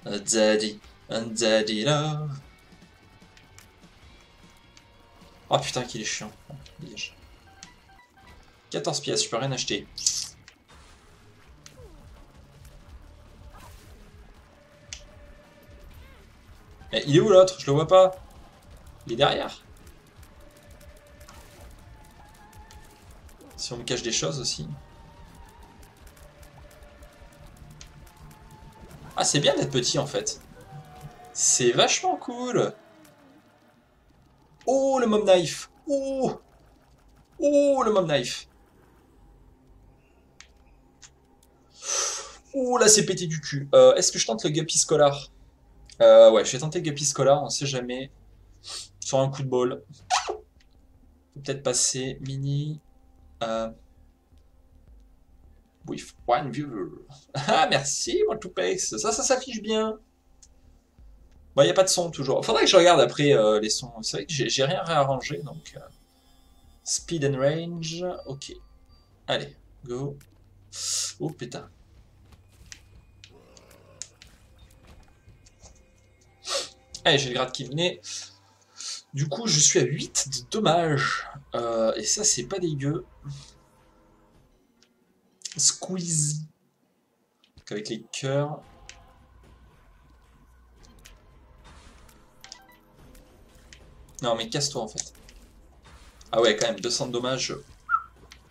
Un Daddy, un Daddy love. Oh putain, qu'il est chiant. Bon, dégage. 14 pièces, je peux rien acheter. Mais il est où l'autre? Je le vois pas. Il est derrière. Si on me cache des choses aussi. Ah, c'est bien d'être petit en fait. C'est vachement cool. Oh, le mob knife. Oh, oh, le mob knife. Oh, là, c'est pété du cul. Est-ce que je tente le Guppy Scholar? Ouais, je vais tenter le Guppy Scholar, on sait jamais. Sur un coup de bol. Peut-être passer mini. Euh, with one viewer. Ah, merci, mon Toupex. Ça s'affiche bien. Bon, il n'y a pas de son toujours. Faudrait que je regarde après les sons. C'est vrai que j'ai rien réarrangé, donc. Speed and range. Ok. Allez, go. Oh, putain. Allez, j'ai le grade qui venait. Du coup, je suis à 8 de dommages. Et ça, c'est pas dégueu. Squeeze. Avec les cœurs. Non, mais casse-toi en fait. Ah ouais, quand même, 200 de dommages.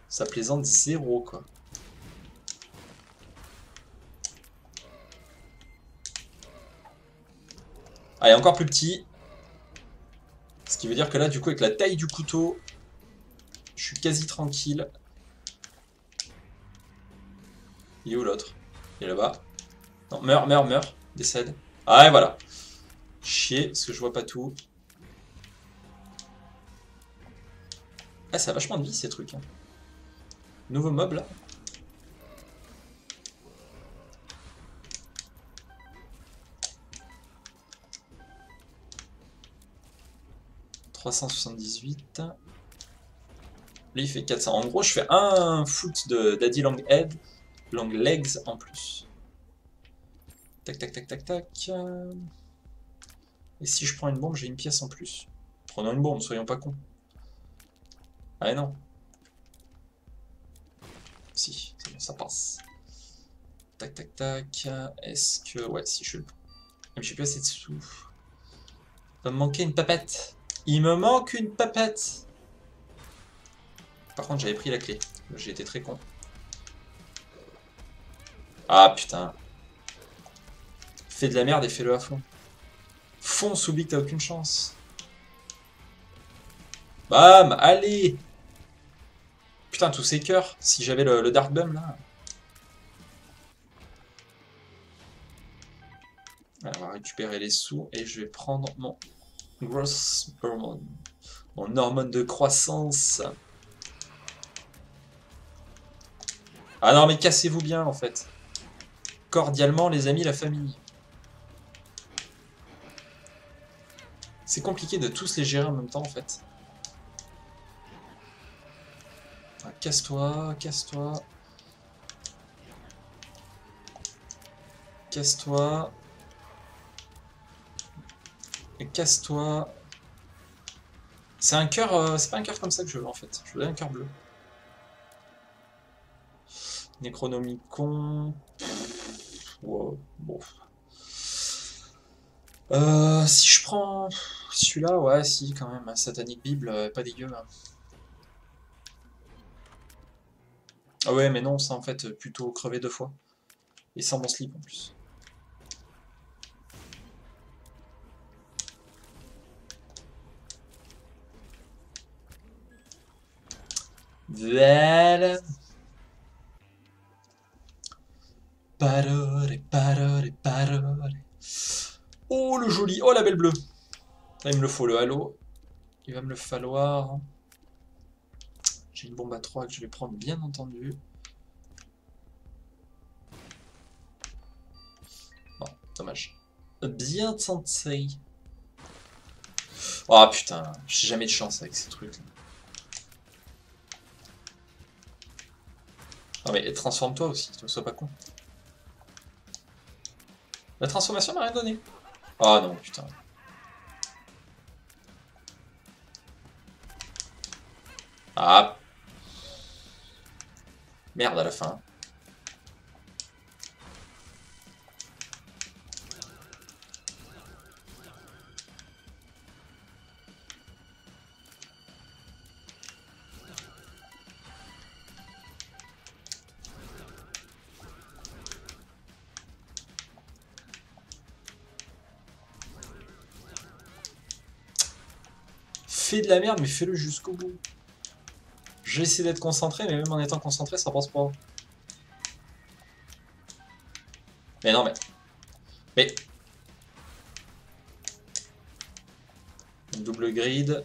Ça plaisante zéro, quoi. Allez, encore plus petit. Ce qui veut dire que là, du coup, avec la taille du couteau, je suis quasi tranquille. Il est où l'autre? Il est là-bas. Non, meurs. Décède. Ah, et voilà. Chier, parce que je vois pas tout. Ah, ça a vachement de vie, ces trucs. Hein. Nouveau mob, là. « 378. Lui, il fait 400. En gros, je fais un foot de Daddy Long Head, Long Legs en plus. Tac. Et si je prends une bombe, j'ai une pièce en plus. Prenons une bombe, soyons pas cons. Ah non. Si, c'est bon, ça passe. Tac. Est-ce que... Ouais, si je le prends. Mais j'ai plus assez de sous. Il va me manquer une papette. Il me manque une papette. Par contre, j'avais pris la clé. J'ai été très con. Ah putain. Fais de la merde et fais-le à fond. Fonce, oublie que t'as aucune chance. Bam, allez. Putain, tous ces cœurs. Si j'avais le Dark Bum là. Alors, on va récupérer les sous et je vais prendre mon Gross Hormone. Mon hormone de croissance. Ah non, mais cassez-vous bien en fait. Cordialement, les amis, la famille. C'est compliqué de tous les gérer en même temps en fait. Ah, casse-toi. Casse-toi. C'est un cœur, c'est pas un cœur comme ça que je veux en fait. Je veux un cœur bleu. Necronomicon. Wow, bon. Si je prends celui-là, ouais, si, quand même. Satanic Bible, pas dégueu. Hein. Ah ouais, mais non, ça en fait, plutôt crever 2 fois. Et sans mon slip en plus. Voilà. Parole. Oh, le joli. Oh, la belle bleue. Là, il me le faut, le halo. Il va me le falloir. J'ai une bombe à 3 que je vais prendre, bien entendu. Bon, dommage. bien tenté. Oh putain, j'ai jamais de chance avec ces trucs. Non mais transforme-toi aussi, ne sois pas con. La transformation m'a rien donné. Oh non, putain. Ah. Merde à la fin. Fais de la merde, mais fais-le jusqu'au bout. J'essaie d'être concentré, mais même en étant concentré, ça passe pas. Mais non, mais... Mais... Une double grid.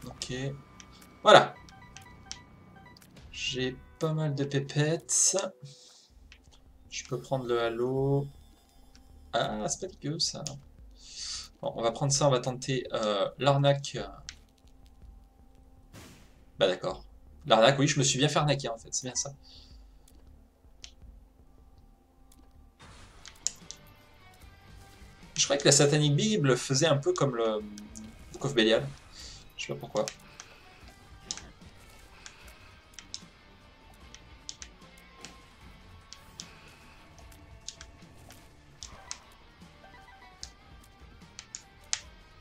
Ok. Voilà. J'ai pas mal de pépettes. Je peux prendre le halo. Ah, c'est pas dégueu, ça. Bon, on va prendre ça, on va tenter l'arnaque. Bah d'accord. L'arnaque, oui, je me suis bien fait arnaquer, en fait, c'est bien ça. Je croyais que la Satanic Bible faisait un peu comme le Book of Belial. Je sais pas pourquoi.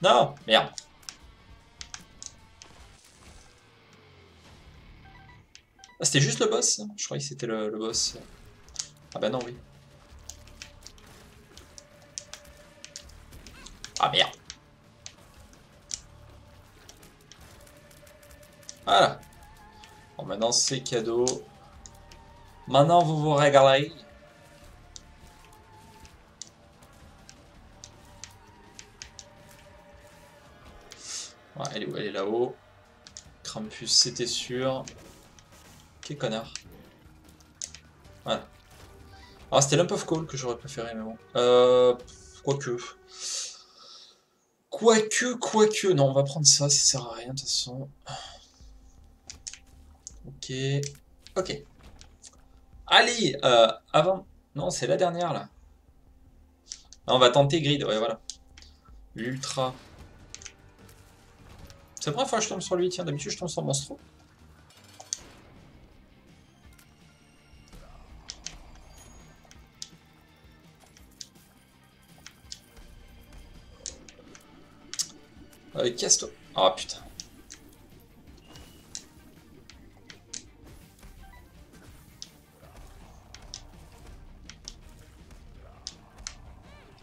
Non, merde. Ah, c'était juste le boss? Je croyais que c'était le boss. Ah bah non, oui. Ah merde. Voilà. Bon, maintenant c'est cadeau. Maintenant vous vous régalez. Ouais, elle est où? Elle est là-haut. Krampus, c'était sûr. Quel connard. Voilà. Ah, c'était Lump of Coal que j'aurais préféré, mais bon. Quoique. Quoique. Non, on va prendre ça sert à rien de toute façon. Ok. Ok. Allez, avant... Non, c'est la dernière, là. Ah, on va tenter Grid, ouais, voilà. L'Ultra. C'est la première fois que je tombe sur lui, tiens, d'habitude je tombe sur Monstro. Casse-toi. Ah putain.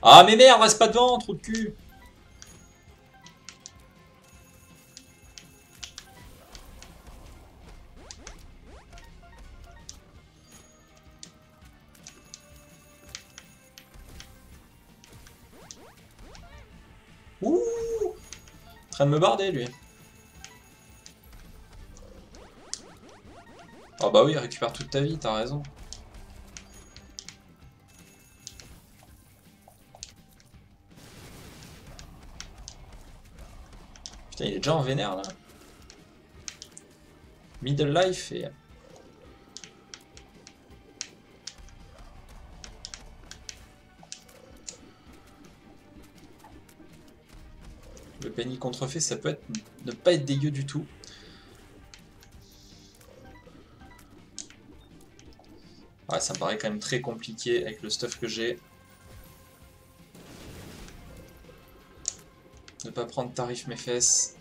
Ah mais merde, reste pas devant, trou de cul. Ouh, en train de me barder lui. Ah bah oui, récupère toute ta vie, t'as raison. Putain, il est déjà en vénère là. Middle life et... Le penny contrefait, ça peut être ne pas être dégueu du tout. Ouais, ça me paraît quand même très compliqué avec le stuff que j'ai. Ne pas prendre tarif mes fesses.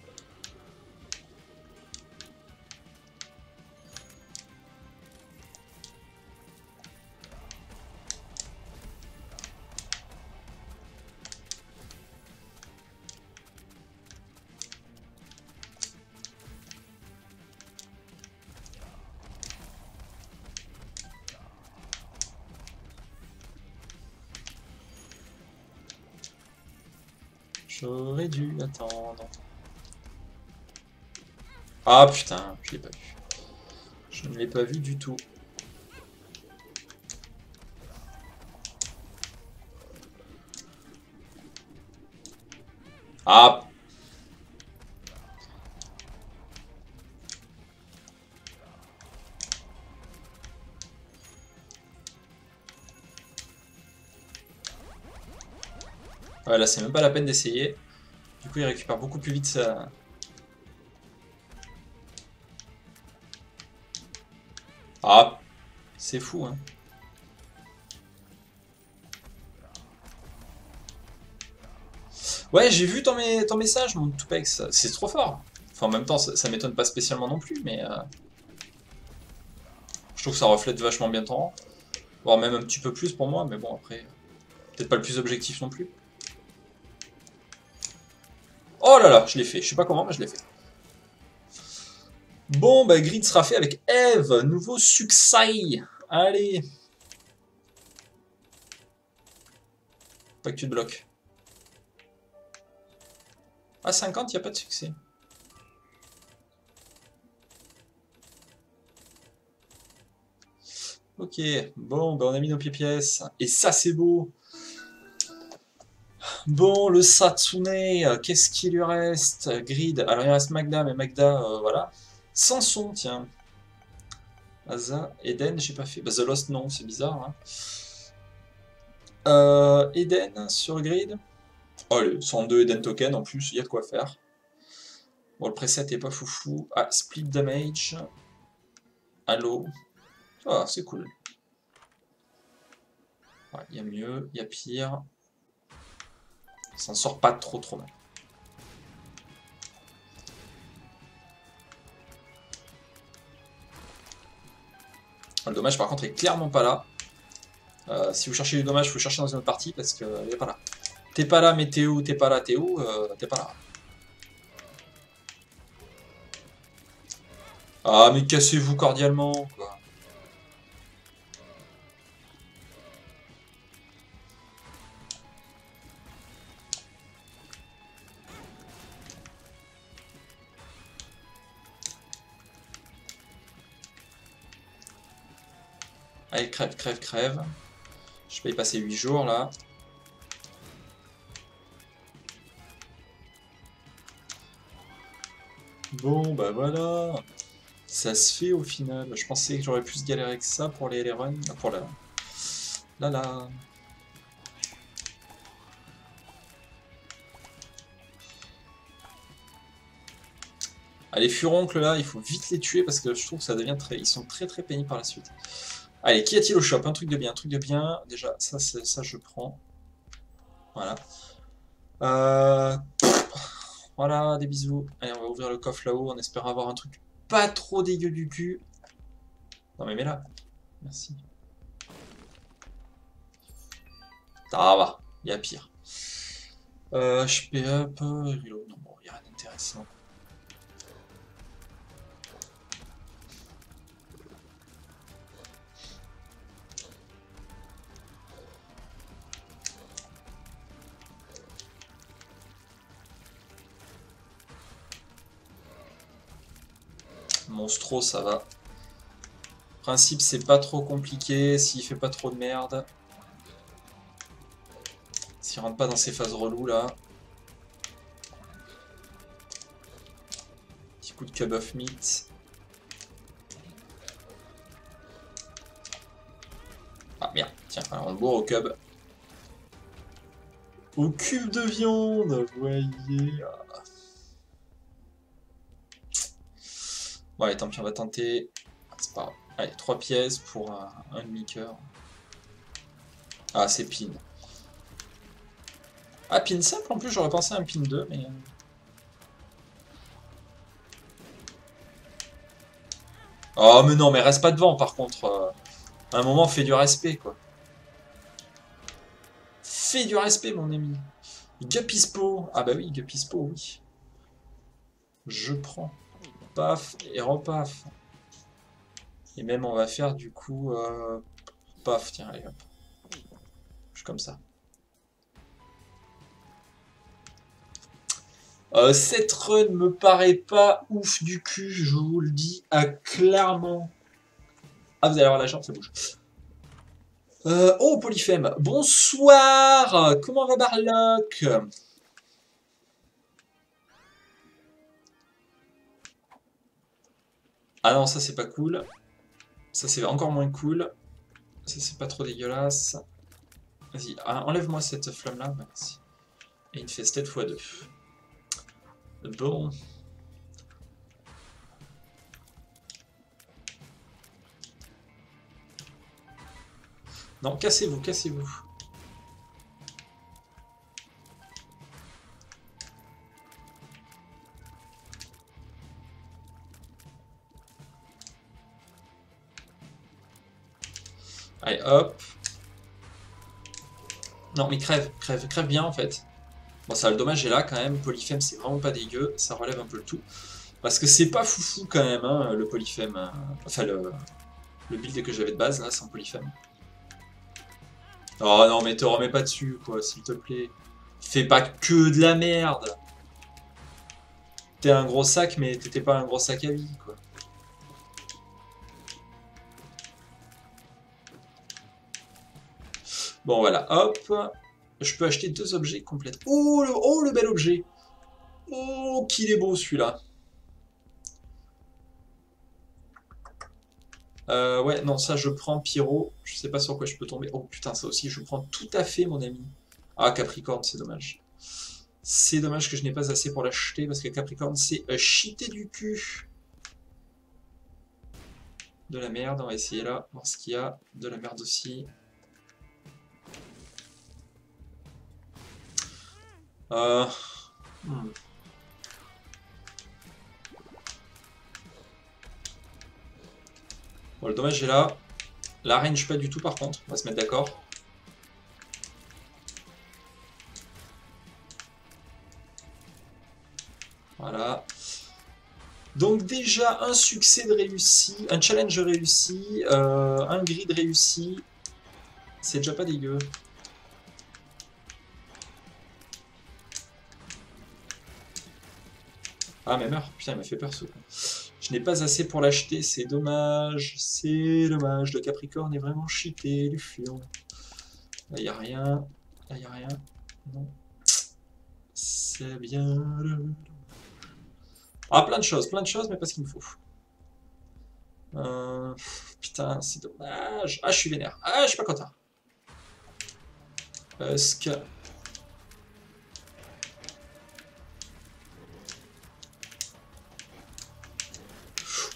J'aurais dû attendre. Ah putain, je l'ai pas vu. Je ne l'ai pas vu du tout. Ah. Ouais, là, c'est même pas la peine d'essayer. Du coup, il récupère beaucoup plus vite sa... Ah, c'est fou, hein. Ouais, j'ai vu ton message, mon Tupex. C'est trop fort. Enfin, en même temps, ça m'étonne pas spécialement non plus, mais je trouve que ça reflète vachement bien ton rang. Voire même un petit peu plus pour moi, mais bon, après, peut-être pas le plus objectif non plus. Oh là là, je l'ai fait. Je sais pas comment, mais je l'ai fait. Bon, bah, Grid sera fait avec Eve. Nouveau succès. Allez. Pas que tu te bloques. À 50, il n'y a pas de succès. Ok, bon, bah on a mis nos pièces. Et ça, c'est beau. Bon, le Satsune, qu'est-ce qu'il lui reste? Grid. Alors, il reste Magda, mais Magda, voilà. Samson, tiens. Asa, Eden, j'ai pas fait. Bah, The Lost, non, c'est bizarre. Hein. Eden sur Grid. Allez, 102 Eden token, en plus, il y a de quoi faire. Bon, le preset est pas foufou. Ah, split damage. Halo. Ah, c'est cool. Il y a mieux, il y a pire. Ça ne sort pas trop mal. Le dommage, par contre, est clairement pas là. Si vous cherchez du dommage, il faut chercher dans une autre partie parce qu'il n'est pas là. T'es pas là, mais t'es où? T'es pas là, t'es où? T'es pas là. Ah, mais cassez-vous cordialement, quoi. Allez, crève, crève, crève. Je peux y passer 8 jours, là. Bon, bah voilà. Ça se fait au final. Je pensais que j'aurais plus galéré que ça pour les runs. Pour la... Là. Ah, les furoncles là, il faut vite les tuer parce que je trouve que ça devient très. Ils sont très pénibles par la suite. Allez, qu'y a-t-il au shop? Un truc de bien, un truc de bien. Déjà, ça je prends. Voilà. Euh, Voilà, des bisous. Allez, on va ouvrir le coffre là-haut en espérant avoir un truc pas trop dégueu du cul. Non mais mets-la. Merci. Ça va, il y a pire. HP up, reload. Non, bon, il n'y a rien d'intéressant. Monstro, ça va. Principe, c'est pas trop compliqué s'il fait pas trop de merde. S'il rentre pas dans ces phases reloues là. Petit coup de cub of meat. Ah merde, tiens, alors on le bourre au cub. Au cube de viande, voyez. Bon allez, tant pis, on va tenter. C'est pas grave. Allez, 3 pièces pour un demi-cœur. Ah, c'est pin. Ah, pin simple en plus, j'aurais pensé à un pin 2, mais... Oh, mais non, mais reste pas devant par contre. À un moment, fais du respect, quoi. Fais du respect, mon ami. Gupispo. Ah bah oui, Gupispo, oui. Je prends. Paf, et repaf. Et même, on va faire du coup... Paf, tiens, allez, hop. Je suis comme ça. Cette run me paraît pas ouf du cul, je vous le dis clairement. Ah, vous allez avoir la chance, ça bouge. Oh, Polyphème, bonsoir. Comment va Barlock? Ah non, ça c'est pas cool. Ça c'est encore moins cool. Ça c'est pas trop dégueulasse. Vas-y, enlève-moi cette flamme-là. Merci. Et Infested x2. Bon. Non, cassez-vous, cassez-vous. Allez, hop. Non, mais crève, crève, crève bien en fait. Bon, ça, le dommage est là quand même. Polyphème, c'est vraiment pas dégueu. Ça relève un peu le tout. Parce que c'est pas foufou quand même, hein, le Polyphème. Enfin, le build que j'avais de base, là, sans Polyphème. Oh non, mais te remets pas dessus, quoi, s'il te plaît. Fais pas que de la merde. T'es un gros sac, mais t'étais pas un gros sac à vie, quoi. Bon, voilà, hop. Je peux acheter 2 objets complètes. Oh, le bel objet. Oh, qu'il est beau, celui-là. Ouais, non, ça, je prends Pyro. Je sais pas sur quoi je peux tomber. Oh, putain, ça aussi, je prends tout à fait, mon ami. Ah, Capricorne, c'est dommage. C'est dommage que je n'ai pas assez pour l'acheter, parce que Capricorne, c'est cheaté du cul. De la merde, on va essayer là, voir ce qu'il y a. De la merde aussi. Euh... hmm. Bon, le dommage est là. La range pas du tout par contre, on va se mettre d'accord. Voilà. Donc déjà un succès de réussi, un challenge réussi, un grid réussi. C'est déjà pas dégueu. Ah mais meurt, putain il m'a fait peur ce con. Je n'ai pas assez pour l'acheter, c'est dommage. C'est dommage, le Capricorne est vraiment cheaté, du fion. Là il n'y a rien. Là il n'y a rien. Non. C'est bien. Ah plein de choses, mais pas ce qu'il me faut. Putain, c'est dommage. Ah, je suis vénère. Ah, je suis pas content. Parce que...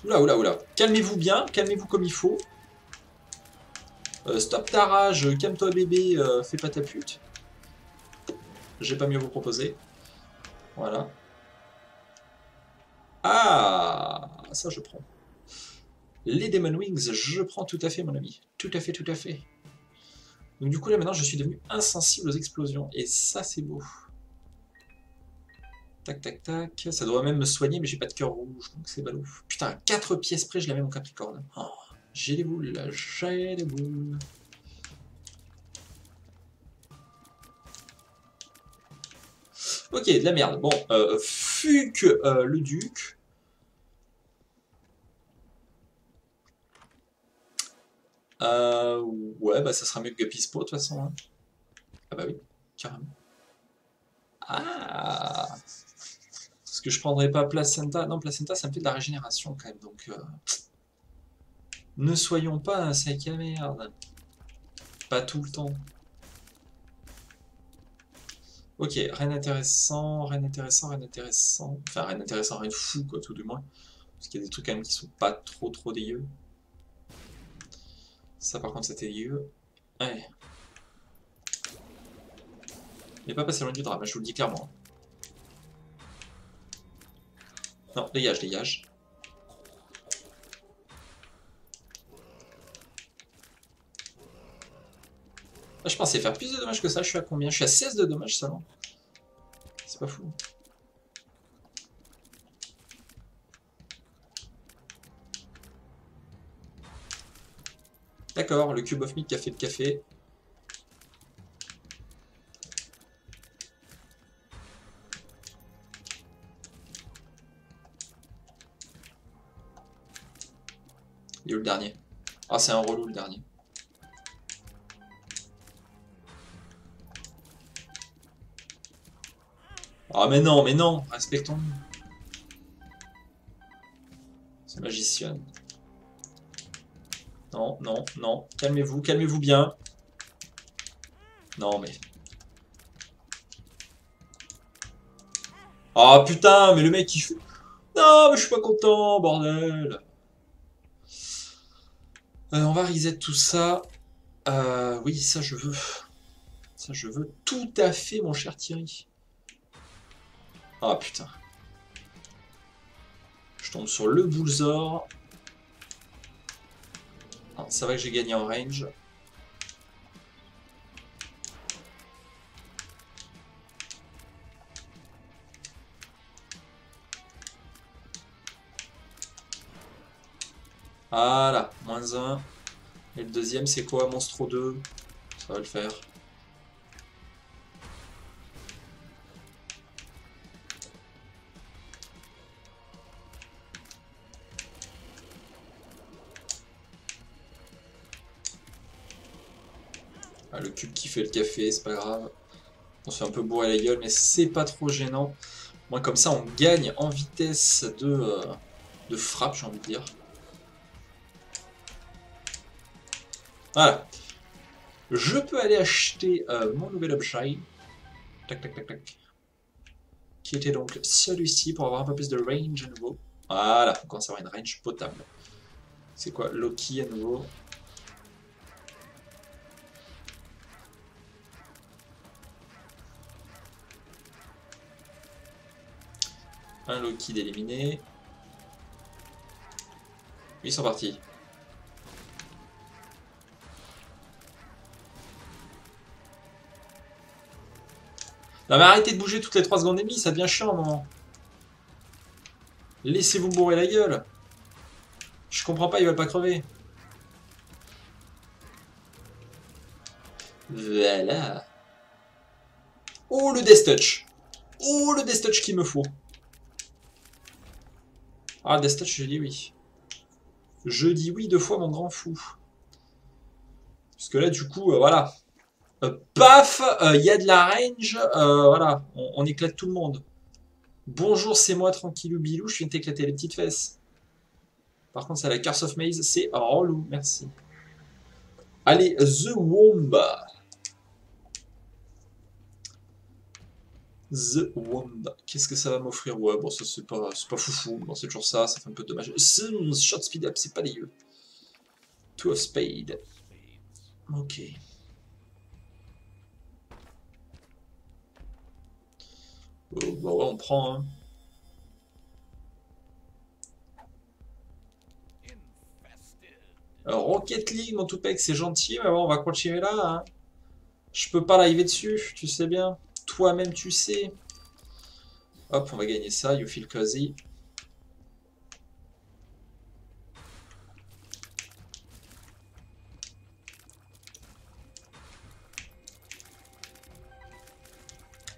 Oula, oula, oula. Calmez-vous bien, calmez-vous comme il faut. Stop ta rage, calme-toi bébé, fais pas ta pute. J'ai pas mieux à vous proposer. Voilà. Ah, ça je prends. Les Demon Wings, je prends tout à fait mon ami. Tout à fait, tout à fait. Donc du coup là maintenant je suis devenu insensible aux explosions. Et ça c'est beau. Tac, tac, tac. Ça devrait même me soigner, mais j'ai pas de cœur rouge, donc c'est ballot. Putain, 4 pièces près, je la mets mon Capricorne. Oh, j'ai les boules, là, j'ai les boules. Ok, de la merde. Bon, fuck le duc. Ouais, bah ça sera mieux que Guppy de toute façon. Hein. Ah bah oui, carrément. Ah, est-ce que je prendrais pas Placenta? Non, Placenta, ça me fait de la régénération quand même, donc... Ne soyons pas un sac à merde. Pas tout le temps. Ok, rien d'intéressant, rien d'intéressant, rien d'intéressant. Enfin, rien d'intéressant, rien de fou, quoi, tout du moins. Parce qu'il y a des trucs quand même qui sont pas trop dégueux. Ça, par contre, c'était dégueu. Ouais. Il n'est pas passé loin du drame, je vous le dis clairement. Non, dégage, dégage. Ah, je pensais faire plus de dommages que ça, je suis à combien? Je suis à 16 de dommages seulement. C'est pas fou. D'accord, le Cube of Meat qui a fait le café. Il est où le dernier? Ah, c'est un relou le dernier. Ah, mais non, respectons-nous. C'est Magician. Non, non, non. Calmez-vous, calmez-vous bien. Non, mais... Ah putain, mais le mec il fait... Non, mais je suis pas content, bordel. On va reset tout ça. Oui, ça je veux. Ça je veux tout à fait, mon cher Thierry. Ah putain. Je tombe sur le Bullzor. Ah, ça va que j'ai gagné en range. Voilà, -1. Et le deuxième, c'est quoi? Monstro 2. Ça va le faire. Ah, le cube qui fait le café, c'est pas grave. On se fait un peu bourrer la gueule, mais c'est pas trop gênant. Moi, comme ça, on gagne en vitesse de frappe, j'ai envie de dire. Voilà. Je peux aller acheter mon nouvel objet. Tac, tac, tac, tac. Qui était donc celui-ci pour avoir un peu plus de range à nouveau. Voilà, on commence à avoir une range potable. C'est quoi? Loki à nouveau. Un Loki d'éliminé. Ils sont partis. Non mais arrêtez de bouger toutes les 3 secondes et demie, ça devient chiant à un moment. Laissez-vous bourrer la gueule. Je comprends pas, ils veulent pas crever. Voilà. Oh le Death Touch. Oh le Death Touch qu'il me faut. Ah, Death Touch, je dis oui. Je dis oui 2 fois, mon grand fou. Parce que là, du coup, voilà. Paf, il y a de la range. Voilà, on éclate tout le monde. Bonjour, c'est moi, tranquillou bilou, je viens de t'éclater les petites fesses. Par contre, c'est la Curse of Maze, c'est relou, merci. Allez, The Womba. The Womba. Qu'est-ce que ça va m'offrir? Ouais, bon, ça c'est pas foufou. Bon, c'est toujours ça, ça fait un peu dommage. Shot Speed Up, c'est pas dégueu. Two of Spade. Ok. Bah ouais, on prend, hein. Rocket League, mon toupec, c'est gentil, mais bon, on va continuer là, hein. Je peux pas live dessus, tu sais bien. Toi-même, tu sais. Hop, on va gagner ça, you feel cozy.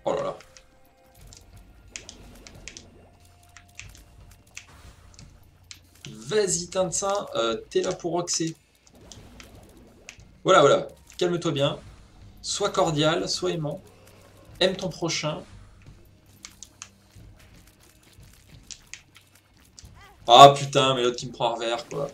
Oh là là. Vas-y, Tintin, t'es là pour roxer. Voilà, voilà. Calme-toi bien. Sois cordial, sois aimant. Aime ton prochain. Ah putain, mais l'autre qui me prend un revers, quoi.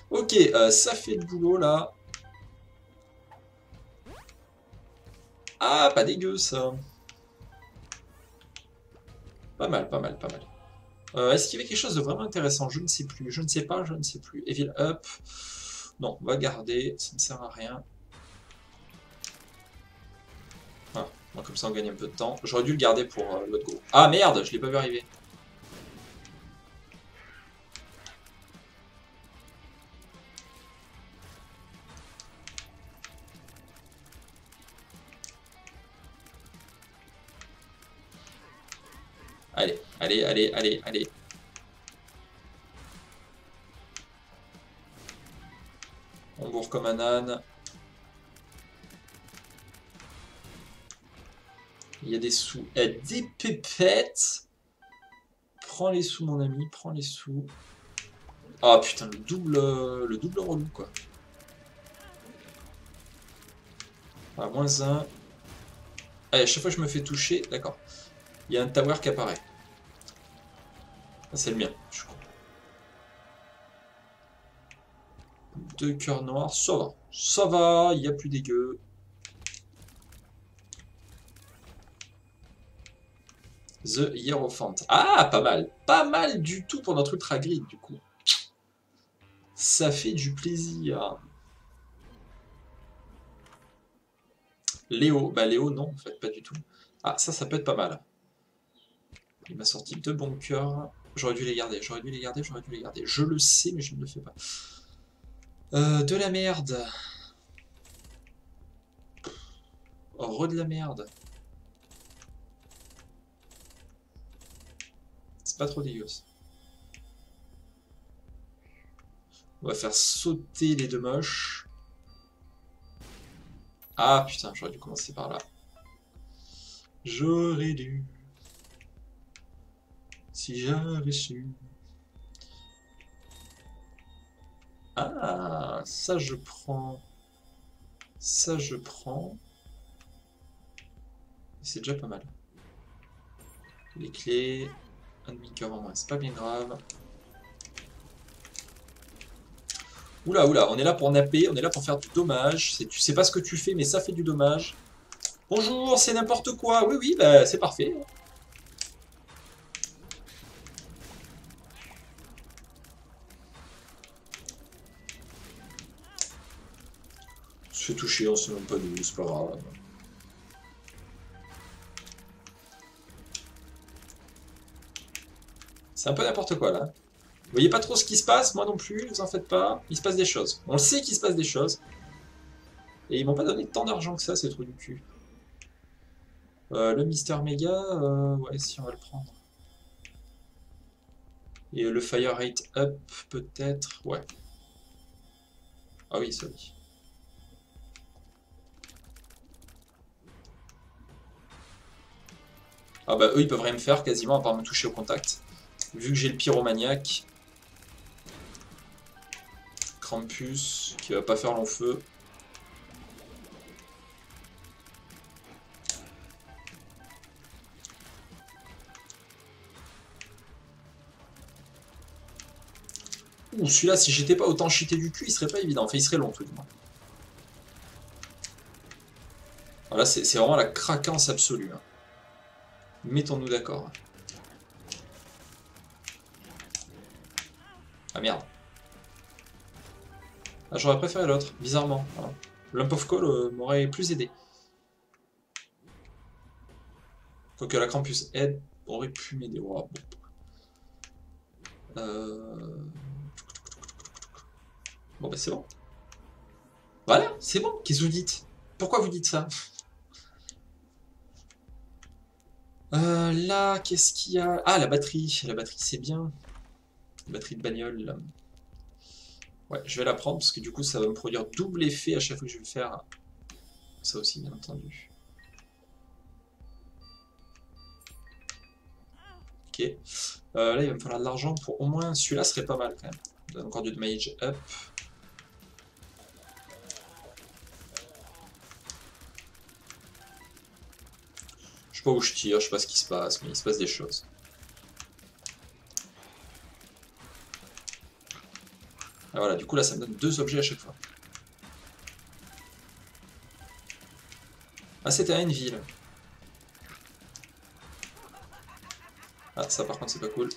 Ok, ça fait le boulot, là. Ah, pas dégueu, ça. Pas mal, pas mal, pas mal. Est-ce qu'il y avait quelque chose de vraiment intéressant? Je ne sais plus. Je ne sais pas, je ne sais plus. Evil Up. Non, on va garder. Ça ne sert à rien. Ah, bon, comme ça, on gagne un peu de temps. J'aurais dû le garder pour l'autre go. Ah, merde, je l'ai pas vu arriver. Allez, allez, allez, allez, allez. On bourre comme un âne. Il y a des sous. Des pépettes. Prends les sous, mon ami, prends les sous. Ah putain, le double relou, quoi. Ah, -1. Allez, à chaque fois que je me fais toucher, d'accord. Il y a un tower qui apparaît. Ah, c'est le mien, je crois. 2 cœurs noirs, ça va. Ça va, il n'y a plus dégueu. The Hierophant. Ah, pas mal. Pas mal du tout pour notre ultra grid, du coup. Ça fait du plaisir. Léo. Bah, Léo, non, en fait, pas du tout. Ah, ça peut être pas mal. Il m'a sorti 2 bons cœurs. J'aurais dû les garder, j'aurais dû les garder, j'aurais dû les garder. Je le sais, mais je ne le fais pas. De la merde. Oh, de la merde. C'est pas trop dégueu. On va faire sauter les 2 moches. Ah putain, j'aurais dû commencer par là. J'aurais dû. Si j'avais su. Ah, ça je prends. Ça je prends. C'est déjà pas mal. Les clés. Un demi-cœur en moins, c'est pas bien grave. Oula, oula, on est là pour napper, on est là pour faire du dommage. Tu sais pas ce que tu fais, mais ça fait du dommage. Bonjour, c'est n'importe quoi. Oui, oui, bah, c'est parfait. On se fait toucher, on sait même pas d'où, c'est pas grave. C'est un peu n'importe quoi là. Vous voyez pas trop ce qui se passe, moi non plus, vous en faites pas. Il se passe des choses. On le sait qu'il se passe des choses. Et ils m'ont pas donné tant d'argent que ça, ces trucs du cul. Le Mister Mega, ouais, si on va le prendre. Et le Fire Rate Up, peut-être, ouais. Ah oui, ça oui. Ah bah eux ils peuvent rien me faire quasiment à part me toucher au contact. Vu que j'ai le pyromaniaque. Krampus qui va pas faire long feu. Ouh, celui-là, si j'étais pas autant cheaté du cul, il serait pas évident. Enfin, il serait long tout du moins. Voilà, c'est vraiment la craquance absolue. Hein. Mettons-nous d'accord. Ah merde. Ah, j'aurais préféré l'autre, bizarrement. Voilà. Lump of Coal m'aurait plus aidé. Quoique la Krampus aide aurait pu m'aider. Oh, bon. Bon bah c'est bon. Voilà, c'est bon. Qu'est-ce que vous dites? Pourquoi vous dites ça? Là, qu'est-ce qu'il y a? Ah, la batterie. La batterie, c'est bien. La batterie de bagnole. Là. Ouais, je vais la prendre parce que du coup, ça va me produire double effet à chaque fois que je vais le faire. Ça aussi, bien entendu. Ok. Là, il va me falloir de l'argent pour au moins celui-là serait pas mal quand même. On donne encore du damage up. Je sais pas où je tire, je sais pas ce qui se passe, mais il se passe des choses. Ah, voilà, du coup là ça me donne 2 objets à chaque fois. Ah, c'était à une ville. Ah, ça par contre c'est pas cool.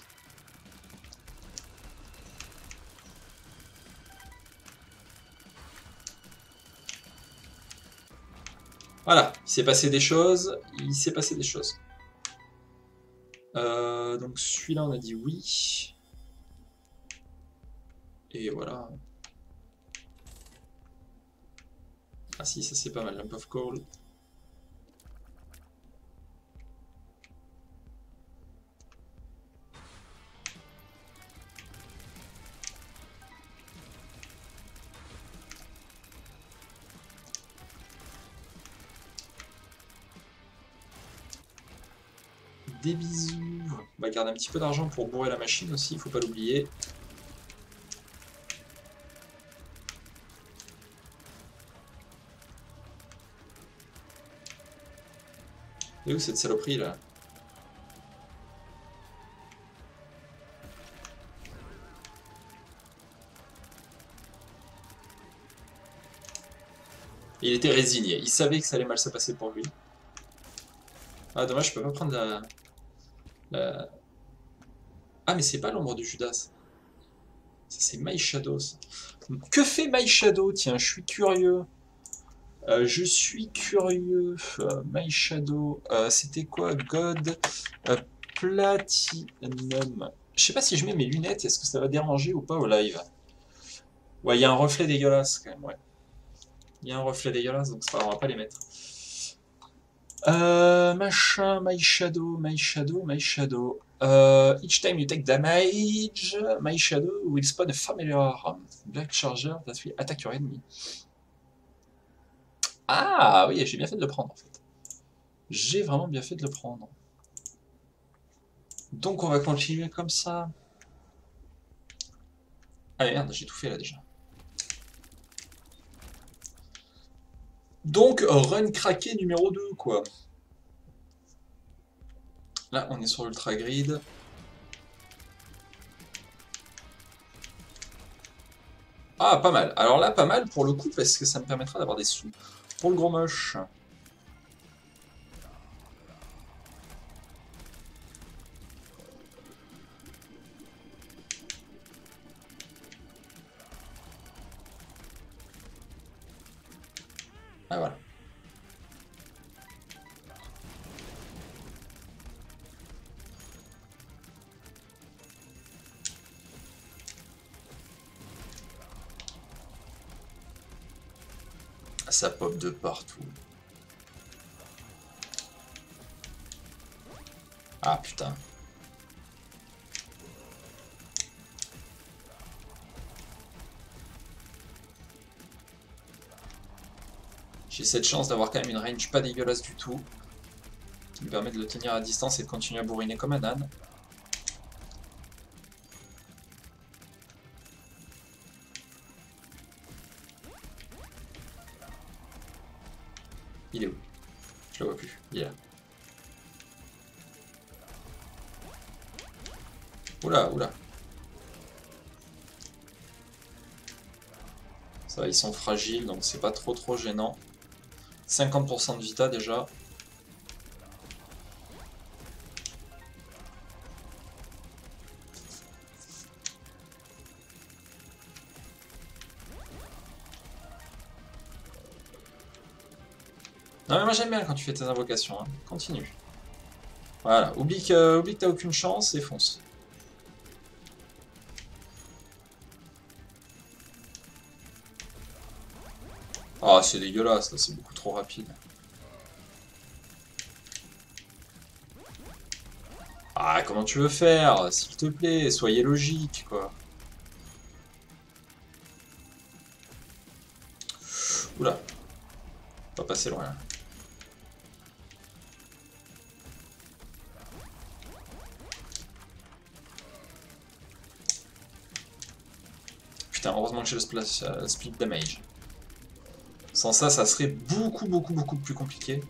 Voilà, il s'est passé des choses, il s'est passé des choses. Donc celui-là on a dit oui. Et voilà. Ah si, ça c'est pas mal, Lump of Coal. Des bisous. On va garder un petit peu d'argent pour bourrer la machine aussi, il faut pas l'oublier. Et où cette saloperie là? Il était résigné, il savait que ça allait mal se passer pour lui. Ah dommage, je peux pas prendre la... Ah mais c'est pas l'ombre du Judas. Ça c'est My Shadows. Que fait My Shadow? Tiens, je suis curieux. Je suis curieux. My Shadow. C'était quoi? God. euh, Platinum. Je sais pas si je mets mes lunettes, est-ce que ça va déranger ou pas au live? Ouais, il y a un reflet dégueulasse quand même, ouais. Il y a un reflet dégueulasse, donc c'est pas grave, on va pas les mettre. Machin, My Shadow, My Shadow, My Shadow. Each time you take damage, My Shadow will spawn a familiar Black Charger that will attack your enemy. Ah oui, j'ai bien fait de le prendre en fait. J'ai vraiment bien fait de le prendre. Donc on va continuer comme ça. Ah merde, j'ai tout fait là déjà. Donc run craqué numéro 2 quoi. Là on est sur Ultra Grid. Ah pas mal. Alors là pas mal pour le coup parce que ça me permettra d'avoir des sous pour le gros moche. Ah voilà. Ça pop de partout. Ah putain. J'ai cette chance d'avoir quand même une range pas dégueulasse du tout. Qui me permet de le tenir à distance et de continuer à bourriner comme un âne. Il est où? Je le vois plus. Il est là. Oula, oula. Ça va, ils sont fragiles, donc c'est pas trop gênant. 50% de vita déjà. Non mais moi j'aime bien quand tu fais tes invocations, hein. Continue. Voilà, oublie que t'as aucune chance et fonce. Ah c'est dégueulasse, là c'est beaucoup trop rapide. Ah comment tu veux faire? S'il te plaît, soyez logique quoi. Oula, pas passer loin là. Putain, heureusement que j'ai le split damage. Sans ça, ça serait beaucoup plus compliqué.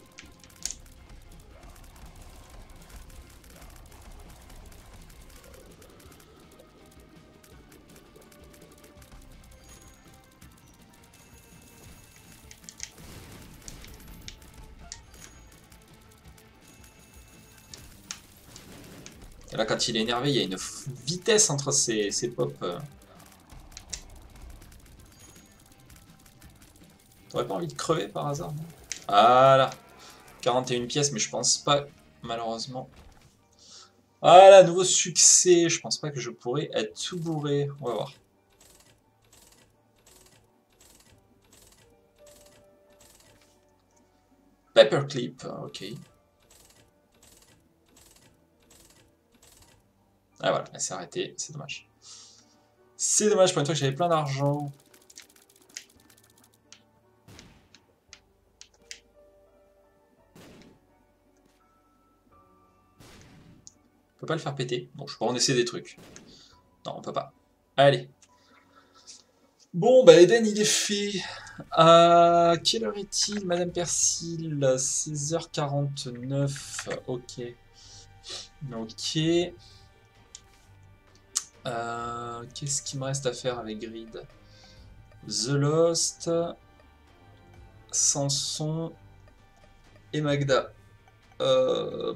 Et là, quand il est énervé, il y a une vitesse entre ses pops. T'aurais pas envie de crever par hasard, non? Voilà. 41 pièces, mais je pense pas, malheureusement. Voilà, nouveau succès. Je pense pas que je pourrais être tout bourré. On va voir. Paperclip, ok. Ah voilà, elle s'est arrêtée, c'est dommage. C'est dommage pour une fois que j'avais plein d'argent. On peut pas le faire péter. Bon, je peux en essayer des trucs. Non, on peut pas. Allez. Bon, bah Eden, il est fait. Quelle heure est-il, Madame Persil? 16h49. Ok. Ok. Qu'est-ce qu'il me reste à faire avec Grid? The Lost, Samson et Magda. Euh,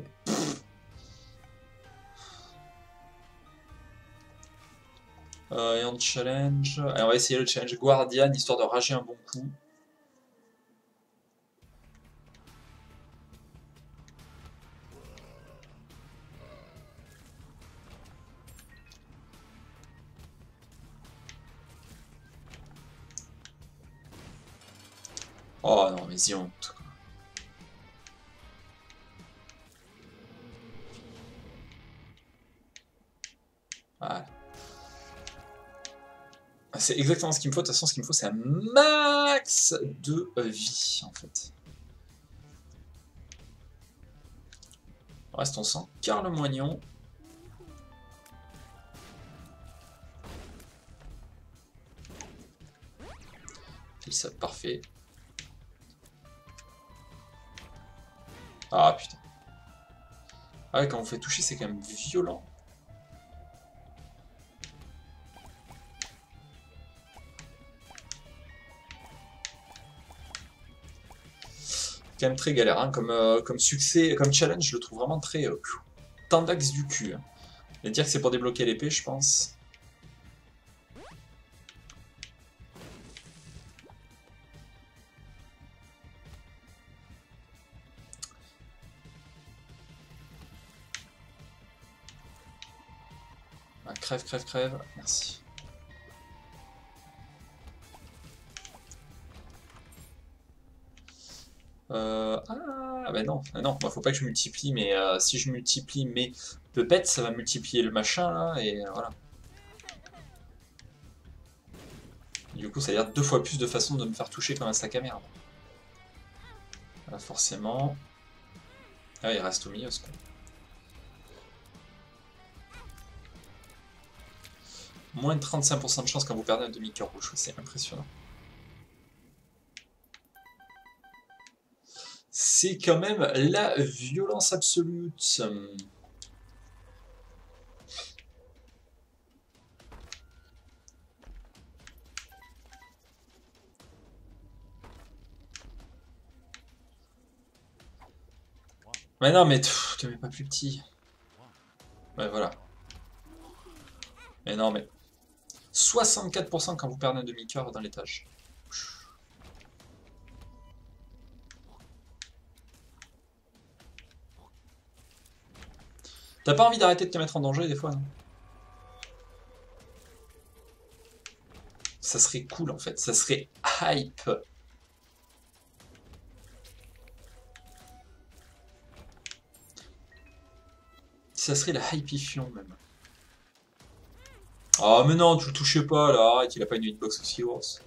et en challenge. Allez, on va essayer le challenge Guardian, histoire de rager un bon coup. Oh non, mais y honte. Voilà. C'est exactement ce qu'il me faut. De toute façon, ce qu'il me faut, c'est un max de vie, en fait. Reste, on sent Carl Moignon. Ça, parfait. Ah putain. Ah ouais, quand on fait toucher, c'est quand même violent. Quand même très galère, hein. Comme succès, comme challenge, je le trouve vraiment très tendax du cul. Hein. Et dire que c'est pour débloquer l'épée, je pense. Ah, crève, crève, crève. Merci. Ah, bah non, non, moi faut pas que je multiplie, mais si je multiplie mes puppets, ça va multiplier le machin là, et voilà. Du coup, ça a l'air 2 fois plus de façons de me faire toucher comme un sac à merde. Là, forcément. Ah, il reste au milieu ce con. Moins de 35% de chance quand vous perdez un demi-cœur rouge, c'est impressionnant. C'est quand même la violence absolue. Mais non, mais te mets pas plus petit. Ouais, voilà. Mais non, mais 64% quand vous perdez un demi-cœur dans l'étage. T'as pas envie d'arrêter de te mettre en danger des fois, non? Ça serait cool en fait, ça serait hype. Ça serait la hypifion même. Ah mais non, tu le touchais pas là, arrête, il a pas une hitbox aussi grosse.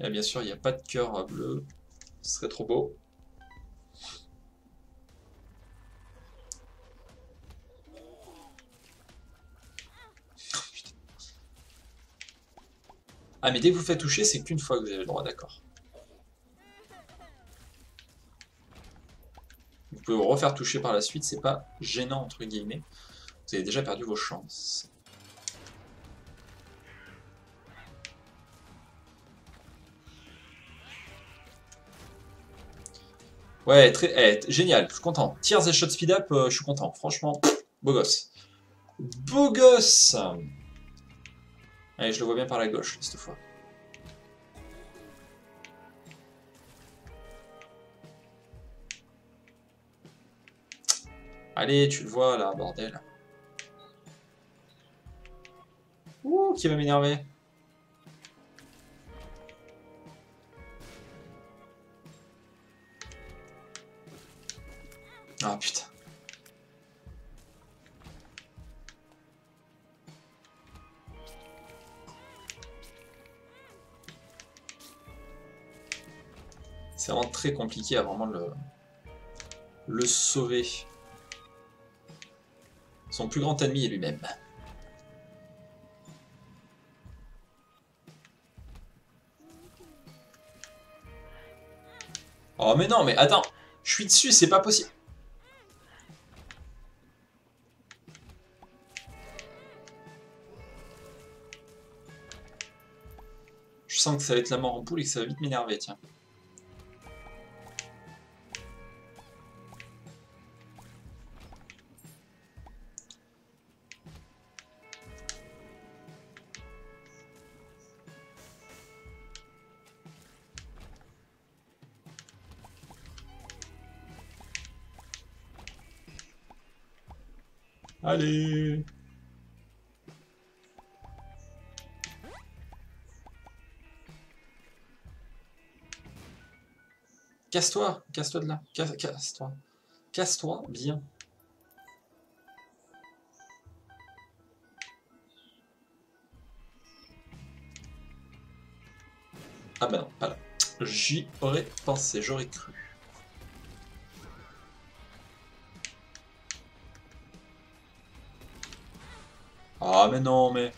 Et bien sûr, il n'y a pas de cœur bleu, ce serait trop beau. Ah mais dès que vous faites toucher, c'est qu'une fois que vous avez le droit, d'accord. Vous pouvez vous refaire toucher par la suite, c'est pas gênant entre guillemets. Vous avez déjà perdu vos chances. Ouais, très, génial, je suis content. Tears et shot speed up, je suis content. Franchement, beau gosse. Beau gosse. Allez, je le vois bien par la gauche, cette fois. Allez, tu le vois là, bordel. Ouh, qui va m'énerver. Ah putain. C'est vraiment très compliqué à vraiment le sauver. Son plus grand ennemi est lui-même. Oh mais non, mais attends, je suis dessus, c'est pas possible. Je sens que ça va être la mort en poule et que ça va vite m'énerver, tiens. Allez. Casse-toi, casse-toi de là, casse-toi. Casse-toi, bien. Ah bah non, pas là. J'y aurais pensé, j'aurais cru. Ah mais non, mais...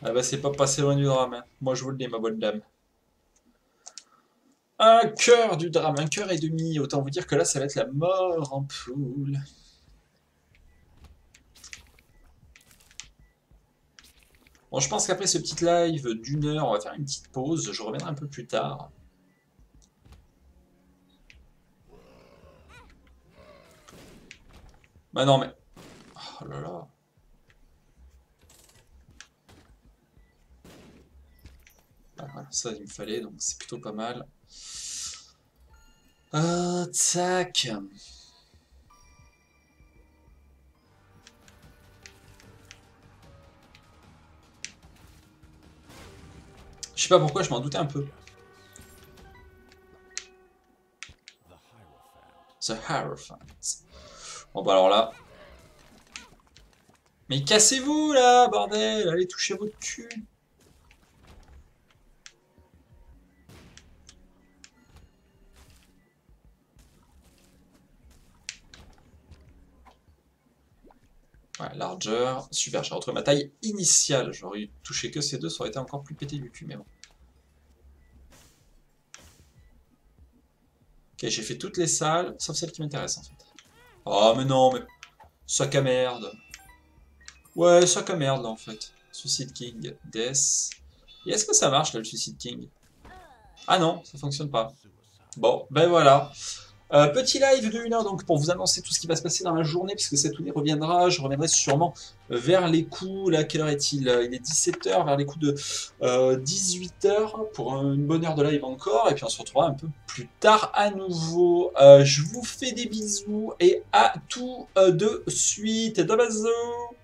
Ah bah c'est pas passé loin du drame, hein. Moi je vous le dis, ma bonne dame. Un cœur du drame, un cœur et demi. Autant vous dire que là, ça va être la mort en poule. Bon, je pense qu'après ce petit live d'1 heure, on va faire une petite pause. Je reviendrai un peu plus tard. Bah non, mais... Oh là là. Ah, voilà, ça, il me fallait, donc c'est plutôt pas mal. Tac. Je sais pas pourquoi, je m'en doutais un peu. The Hierophant. Bon bah alors là... Mais cassez-vous là, bordel! Allez toucher votre cul! Ouais, largeur, super, j'ai retrouvé ma taille initiale. J'aurais eu touché que ces deux, ça aurait été encore plus pété du cul, mais bon. Ok, j'ai fait toutes les salles, sauf celle qui m'intéresse en fait. Oh mais non, mais... Sac à merde. Ouais, sac à merde là en fait. Suicide King, Death. Et est-ce que ça marche là le Suicide King? Ah non, ça fonctionne pas. Bon, ben voilà. Petit live de 1 heure donc pour vous annoncer tout ce qui va se passer dans la journée, puisque cette journée reviendra. Je reviendrai sûrement vers les coups, là, quelle heure est-il? Il est 17 h, vers les coups de 18 h pour une bonne heure de live encore. Et puis on se retrouvera un peu plus tard à nouveau. Je vous fais des bisous et à tout de suite. De bisous.